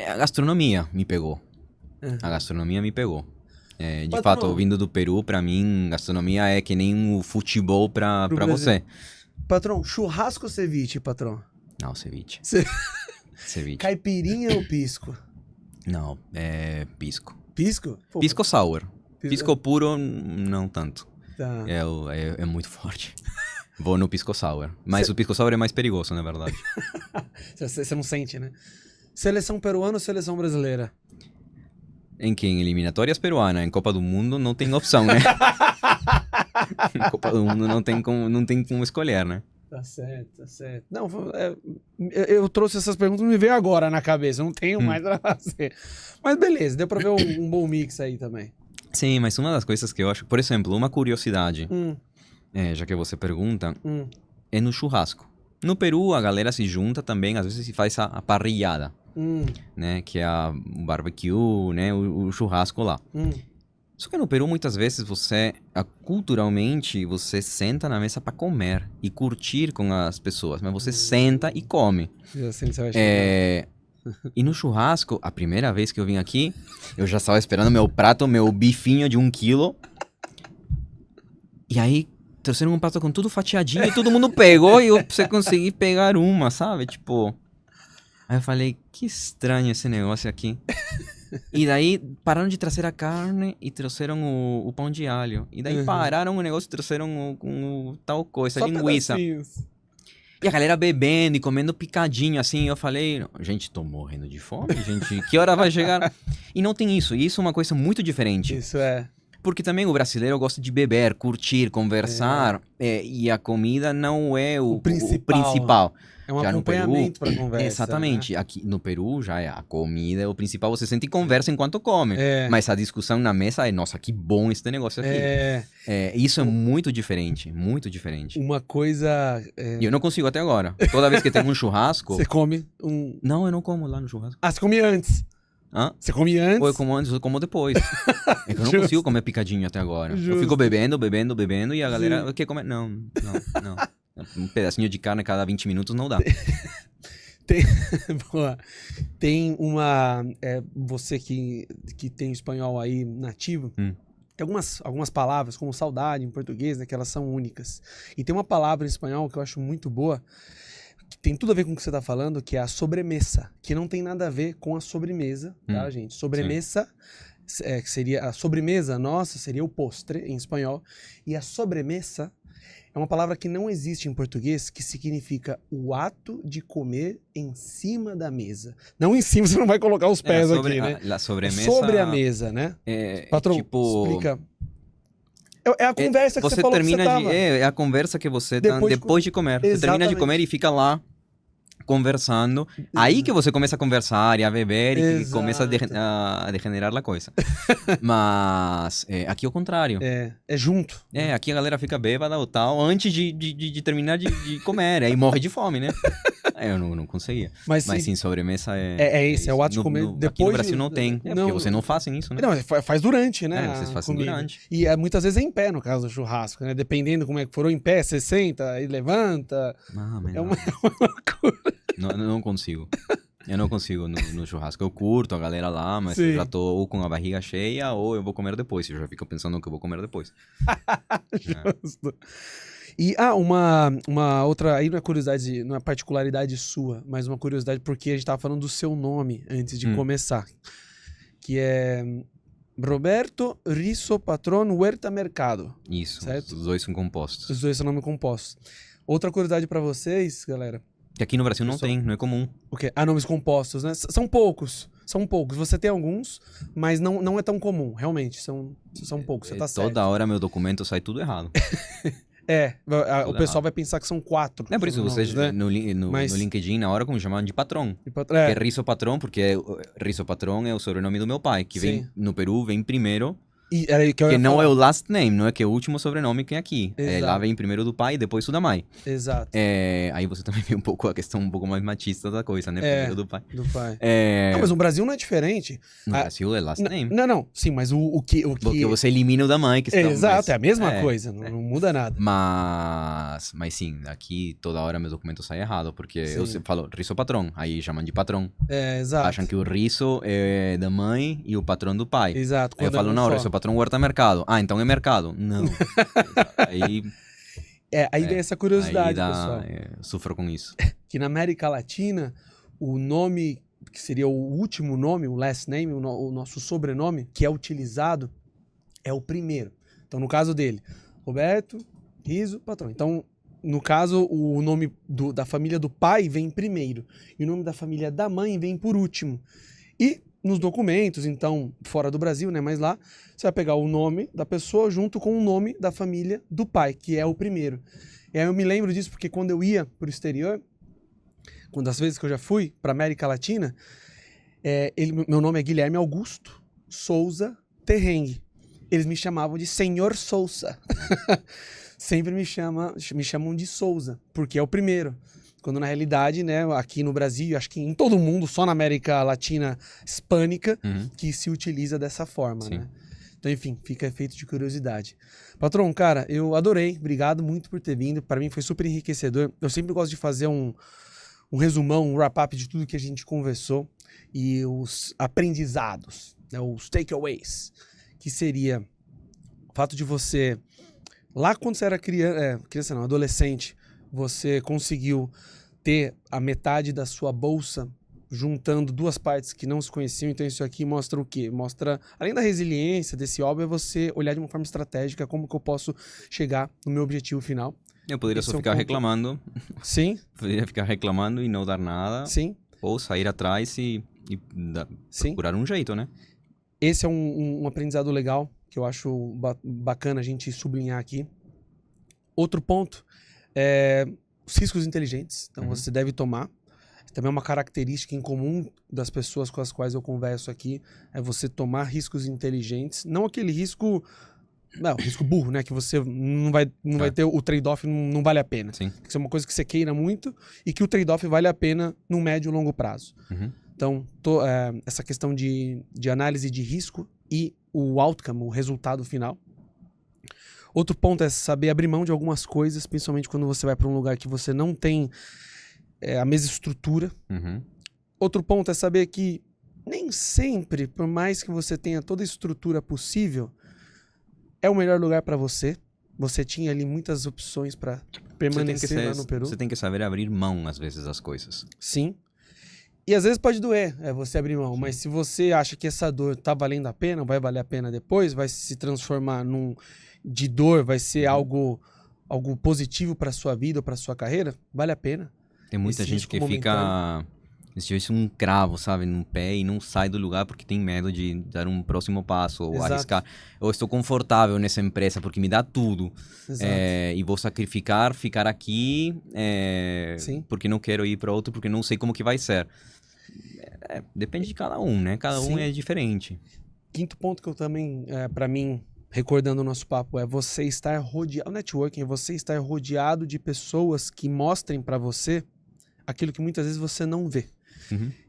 A gastronomia me pegou. A gastronomia me pegou. De fato, vindo do Peru, pra mim, gastronomia é que nem o futebol pra você. Patrão, churrasco ou ceviche, patrão? Não, ceviche. Ceviche. Caipirinha ou pisco? Não, é pisco. Pisco? Pô, pisco sour. Pisco puro, não tanto. Tá. É muito forte. Vou no pisco sour. Mas o pisco sour é mais perigoso, na verdade. Você não sente, né? Seleção peruana ou seleção brasileira? Em eliminatórias peruana, em Copa do Mundo não tem opção, né? Em Copa do Mundo não tem como escolher, né? Tá certo. Não, eu trouxe essas perguntas, me veio agora na cabeça, não tenho mais pra fazer. Mas beleza, deu pra ver um bom mix aí também. Sim, mas uma das coisas que eu acho, por exemplo, uma curiosidade, já que você pergunta, é no churrasco. No Peru, a galera se junta também, às vezes se faz a parrillada, né? Que é o barbecue, né? O churrasco lá. Só que no Peru, muitas vezes, culturalmente, você senta na mesa para comer e curtir com as pessoas. Mas você senta e come. E no churrasco, a primeira vez que eu vim aqui, eu já estava esperando meu prato, meu bifinho de 1 quilo. E aí, trouxeram um prato com tudo fatiadinho e todo mundo pegou e você conseguir pegar uma, sabe? Tipo... Aí eu falei, que estranho esse negócio aqui. E daí pararam de trazer a carne e trouxeram o pão de alho. E daí pararam o negócio e trouxeram o tal coisa, a linguiça. Pedacinhos. E a galera bebendo e comendo picadinho, assim. Eu falei, gente, tô morrendo de fome, gente. Que hora vai chegar? E não tem isso. E isso é uma coisa muito diferente. Isso é. Porque também o brasileiro gosta de beber, curtir, conversar. E a comida não é o principal. É um Já no Peru, acompanhamento pra conversa. exatamente. Né? Aqui no Peru já é a comida, é o principal. Você sente conversa enquanto come. É. Mas a discussão na mesa é, nossa, que bom esse negócio aqui. Isso é muito diferente, muito diferente. Uma coisa... E eu não consigo até agora. Toda vez que tem um churrasco... Você come um... Não, eu não como lá no churrasco. Ah, você come antes. Hã? Você come antes? Ou eu como antes, ou eu como depois. É que eu não consigo comer picadinho até agora. Justo. Eu fico bebendo e a galera quer comer. Não. Um pedacinho de carne a cada 20 minutos não dá. Tem uma... você que tem espanhol aí nativo, tem algumas palavras, como saudade em português, né, que elas são únicas. E tem uma palavra em espanhol que eu acho muito boa, que tem tudo a ver com o que você está falando, que é a sobremesa, que não tem nada a ver com a sobremesa, tá, gente? Sobremesa, que seria a sobremesa nossa, seria o postre em espanhol, e a sobremesa é uma palavra que não existe em português, que significa o ato de comer em cima da mesa. Não em cima, você não vai colocar os pés aqui, né? A sobremesa... Sobre a mesa, né? Patrão, tipo... explica... É a conversa que você falou termina que você tava. É a conversa que você tá depois de comer. Você termina de comer e fica lá conversando. Aí que você começa a conversar e a beber e começa a degenerar a coisa. Mas aqui é o contrário. É junto. Aqui a galera fica bêbada ou tal antes de terminar de comer. Aí morre de fome, né? Eu não conseguia. Mas sim, sobremesa é o ato de comer depois. Aqui no Brasil não tem. Porque vocês não fazem isso, né? Não, faz durante, né? Vocês fazem durante. E muitas vezes é em pé, no caso do churrasco, né? Dependendo como é que for, ou em pé, você senta e levanta. É uma loucura. Não consigo. Eu não consigo no churrasco. Eu curto a galera lá, mas eu já tô ou com a barriga cheia ou eu vou comer depois. Eu já fico pensando no que eu vou comer depois. Justo. E uma outra, aí não é curiosidade, não é particularidade sua, mas uma curiosidade porque a gente tava falando do seu nome antes de começar, que é Roberto Risso Patrón Huerta Mercado. Isso, certo? Os dois são compostos. Os dois são nomes compostos. Outra curiosidade pra vocês, galera. Que aqui no Brasil não tem, não é comum. O quê? Nomes compostos, né? São poucos. Você tem alguns, mas não é tão comum, realmente. São poucos, você tá certo. Toda hora meu documento sai tudo errado. O pessoal vai pensar que são 4. É por isso, vocês né? no LinkedIn, na hora, como chamavam de patrão. Que é Risso Patrón, porque Risso Patrón é o sobrenome do meu pai, que vem no Peru, vem primeiro. Que não é o last name, não é que é o último sobrenome que é aqui. Lá vem primeiro do pai e depois o da mãe. Exato. Aí você também vê um pouco a questão um pouco mais machista da coisa, né? Primeiro do pai. Do pai. Não, mas no Brasil não é diferente. No Brasil é last name. Não. Sim, mas o que... Porque você elimina o da mãe. Que Exato, é a mesma coisa. Não muda nada. Mas sim, aqui toda hora meu documento sai errado. Porque eu falo Risso Patrón, aí chamam de patrão. Exato. Acham que o Risso é da mãe e o patrão do pai. Exato. Aí eu falo, não, Risso Patrón Huerta Mercado. Então é mercado. Não. Aí vem essa curiosidade, pessoal. Sofro com isso. Que na América Latina, o nome, que seria o último nome, o last name, o nosso sobrenome, que é utilizado, é o primeiro. Então, no caso dele, Roberto Risso Patrón. Então, no caso, o nome da família do pai vem primeiro. E o nome da família da mãe vem por último. E nos documentos, então, fora do Brasil, né, mas lá, você vai pegar o nome da pessoa junto com o nome da família do pai, que é o primeiro. E aí eu me lembro disso porque quando eu ia pro exterior, quando das vezes que eu já fui pra América Latina, meu nome é Guilherme Augusto Souza Terrengue. Eles me chamavam de Senhor Souza. Sempre me chamam de Souza, porque é o primeiro. Quando na realidade, né, aqui no Brasil, acho que em todo o mundo, só na América Latina hispânica, que se utiliza dessa forma, né? Então, enfim, fica efeito de curiosidade. Patrão, cara, eu adorei. Obrigado muito por ter vindo. Para mim foi super enriquecedor. Eu sempre gosto de fazer um resumão, um wrap-up de tudo que a gente conversou e os aprendizados, né, os takeaways, que seria o fato de você, lá quando você era criança não, adolescente, você conseguiu ter a metade da sua bolsa juntando duas partes que não se conheciam. Então isso aqui mostra o quê? Mostra, além da resiliência desse óbvio, é você olhar de uma forma estratégica como que eu posso chegar no meu objetivo final. Eu poderia só ficar reclamando. Sim. Poderia ficar reclamando e não dar nada. Sim. Ou sair atrás e procurar um jeito, né? Esse é um aprendizado legal que eu acho bacana a gente sublinhar aqui. Outro ponto os riscos inteligentes. Então, você deve tomar. Também é uma característica em comum das pessoas com as quais eu converso aqui, é você tomar riscos inteligentes. Não aquele risco... Não, risco burro, né? Que você não vai ter o trade-off, não vale a pena. Sim. Tem que ser uma coisa que você queira muito e que o trade-off vale a pena no médio e longo prazo. Então, essa questão de análise de risco e o outcome, o resultado final. Outro ponto é saber abrir mão de algumas coisas, principalmente quando você vai para um lugar que você não tem a mesma estrutura. Outro ponto é saber que nem sempre, por mais que você tenha toda a estrutura possível, é o melhor lugar para você. Você tinha ali muitas opções para permanecer lá no Peru. Você tem que saber abrir mão, às vezes, das coisas. Sim. E às vezes pode doer você abrir mão, mas se você acha que essa dor tá valendo a pena, vai valer a pena depois, vai se transformar de dor, vai ser algo positivo para sua vida ou para sua carreira, vale a pena. Tem muita gente que fica... Se tivesse um cravo, sabe, no pé e não sai do lugar porque tem medo de dar um próximo passo ou arriscar. Eu estou confortável nessa empresa porque me dá tudo. E vou sacrificar, ficar aqui porque não quero ir para outro, porque não sei como que vai ser. Depende de cada um, né? Cada um é diferente. Quinto ponto que eu também, para mim, recordando o nosso papo, é você estar rodeado... O networking é você estar rodeado de pessoas que mostrem para você aquilo que muitas vezes você não vê.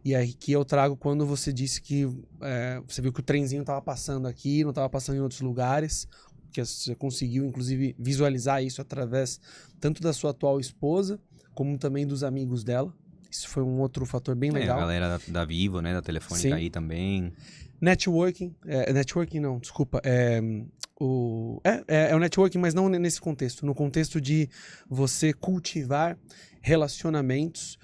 E aí que eu trago quando você disse que você viu que o trenzinho estava passando aqui, não estava passando em outros lugares, que você conseguiu, inclusive, visualizar isso através tanto da sua atual esposa, como também dos amigos dela. Isso foi um outro fator bem legal. A galera da Vivo, né, da Telefônica aí também. Networking, networking não, desculpa, o networking, mas não nesse contexto, no contexto de você cultivar relacionamentos,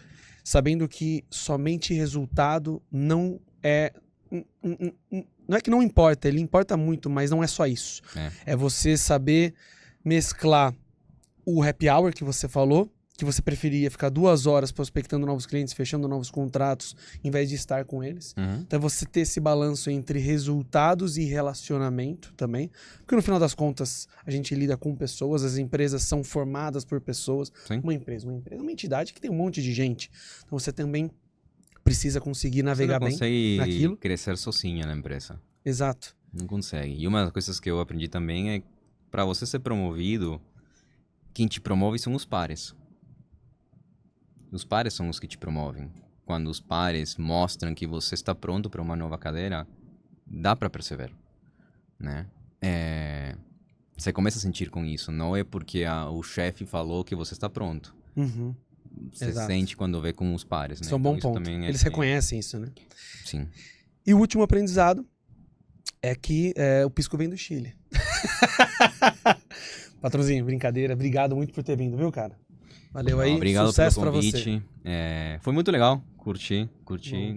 sabendo que somente resultado não é que não importa, ele importa muito, mas não é só isso. É você saber mesclar o happy hour que você falou, que você preferia ficar 2 horas prospectando novos clientes, fechando novos contratos, em vez de estar com eles. Então, você ter esse balanço entre resultados e relacionamento também. Porque, no final das contas, a gente lida com pessoas, as empresas são formadas por pessoas. Uma empresa é uma entidade que tem um monte de gente. Então, você também precisa conseguir navegar bem naquilo. Você não consegue crescer sozinho na empresa. Exato. Não consegue. E uma das coisas que eu aprendi também é, para você ser promovido, quem te promove são os pares. Os pares são os que te promovem. Quando os pares mostram que você está pronto para uma nova cadeira, dá para perceber, né? Você começa a sentir com isso. Não é porque o chefe falou que você está pronto. Você sente quando vê com os pares, né? Isso é um bom ponto. Eles reconhecem isso, né? Sim. E o último aprendizado é que o pisco vem do Chile. Patrãozinho, brincadeira. Obrigado muito por ter vindo, viu, cara? Valeu aí, obrigado sucesso pelo pra convite. você. Foi muito legal, curti.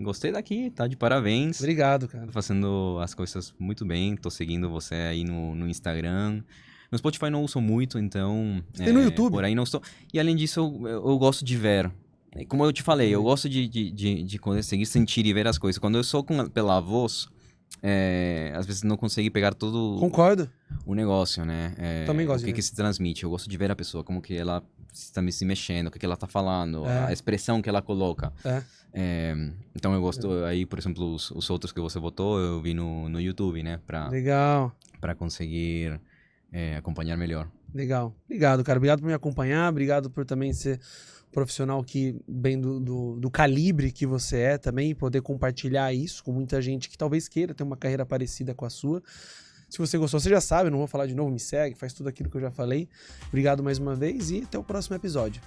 Gostei daqui, tá de parabéns. Obrigado, cara. Tô fazendo as coisas muito bem, tô seguindo você aí no Instagram. No Spotify não uso muito, então... Tem no YouTube. Por aí não estou... E além disso, eu gosto de ver. Como eu te falei, eu gosto de conseguir sentir e ver as coisas. Quando eu sou pela voz... às vezes não consegue pegar todo Concordo. o negócio, né? Também gosto o que se transmite. Eu gosto de ver a pessoa, como que ela está se mexendo, o que ela está falando, a expressão que ela coloca. Então eu gosto aí, por exemplo, os outros que você botou, eu vi no YouTube, né? Legal. Para conseguir acompanhar melhor. Legal. Obrigado, cara. Obrigado por me acompanhar. Obrigado por também ser profissional que bem do calibre que você é também, e poder compartilhar isso com muita gente que talvez queira ter uma carreira parecida com a sua. Se você gostou, você já sabe, não vou falar de novo, me segue, faz tudo aquilo que eu já falei. Obrigado mais uma vez e até o próximo episódio.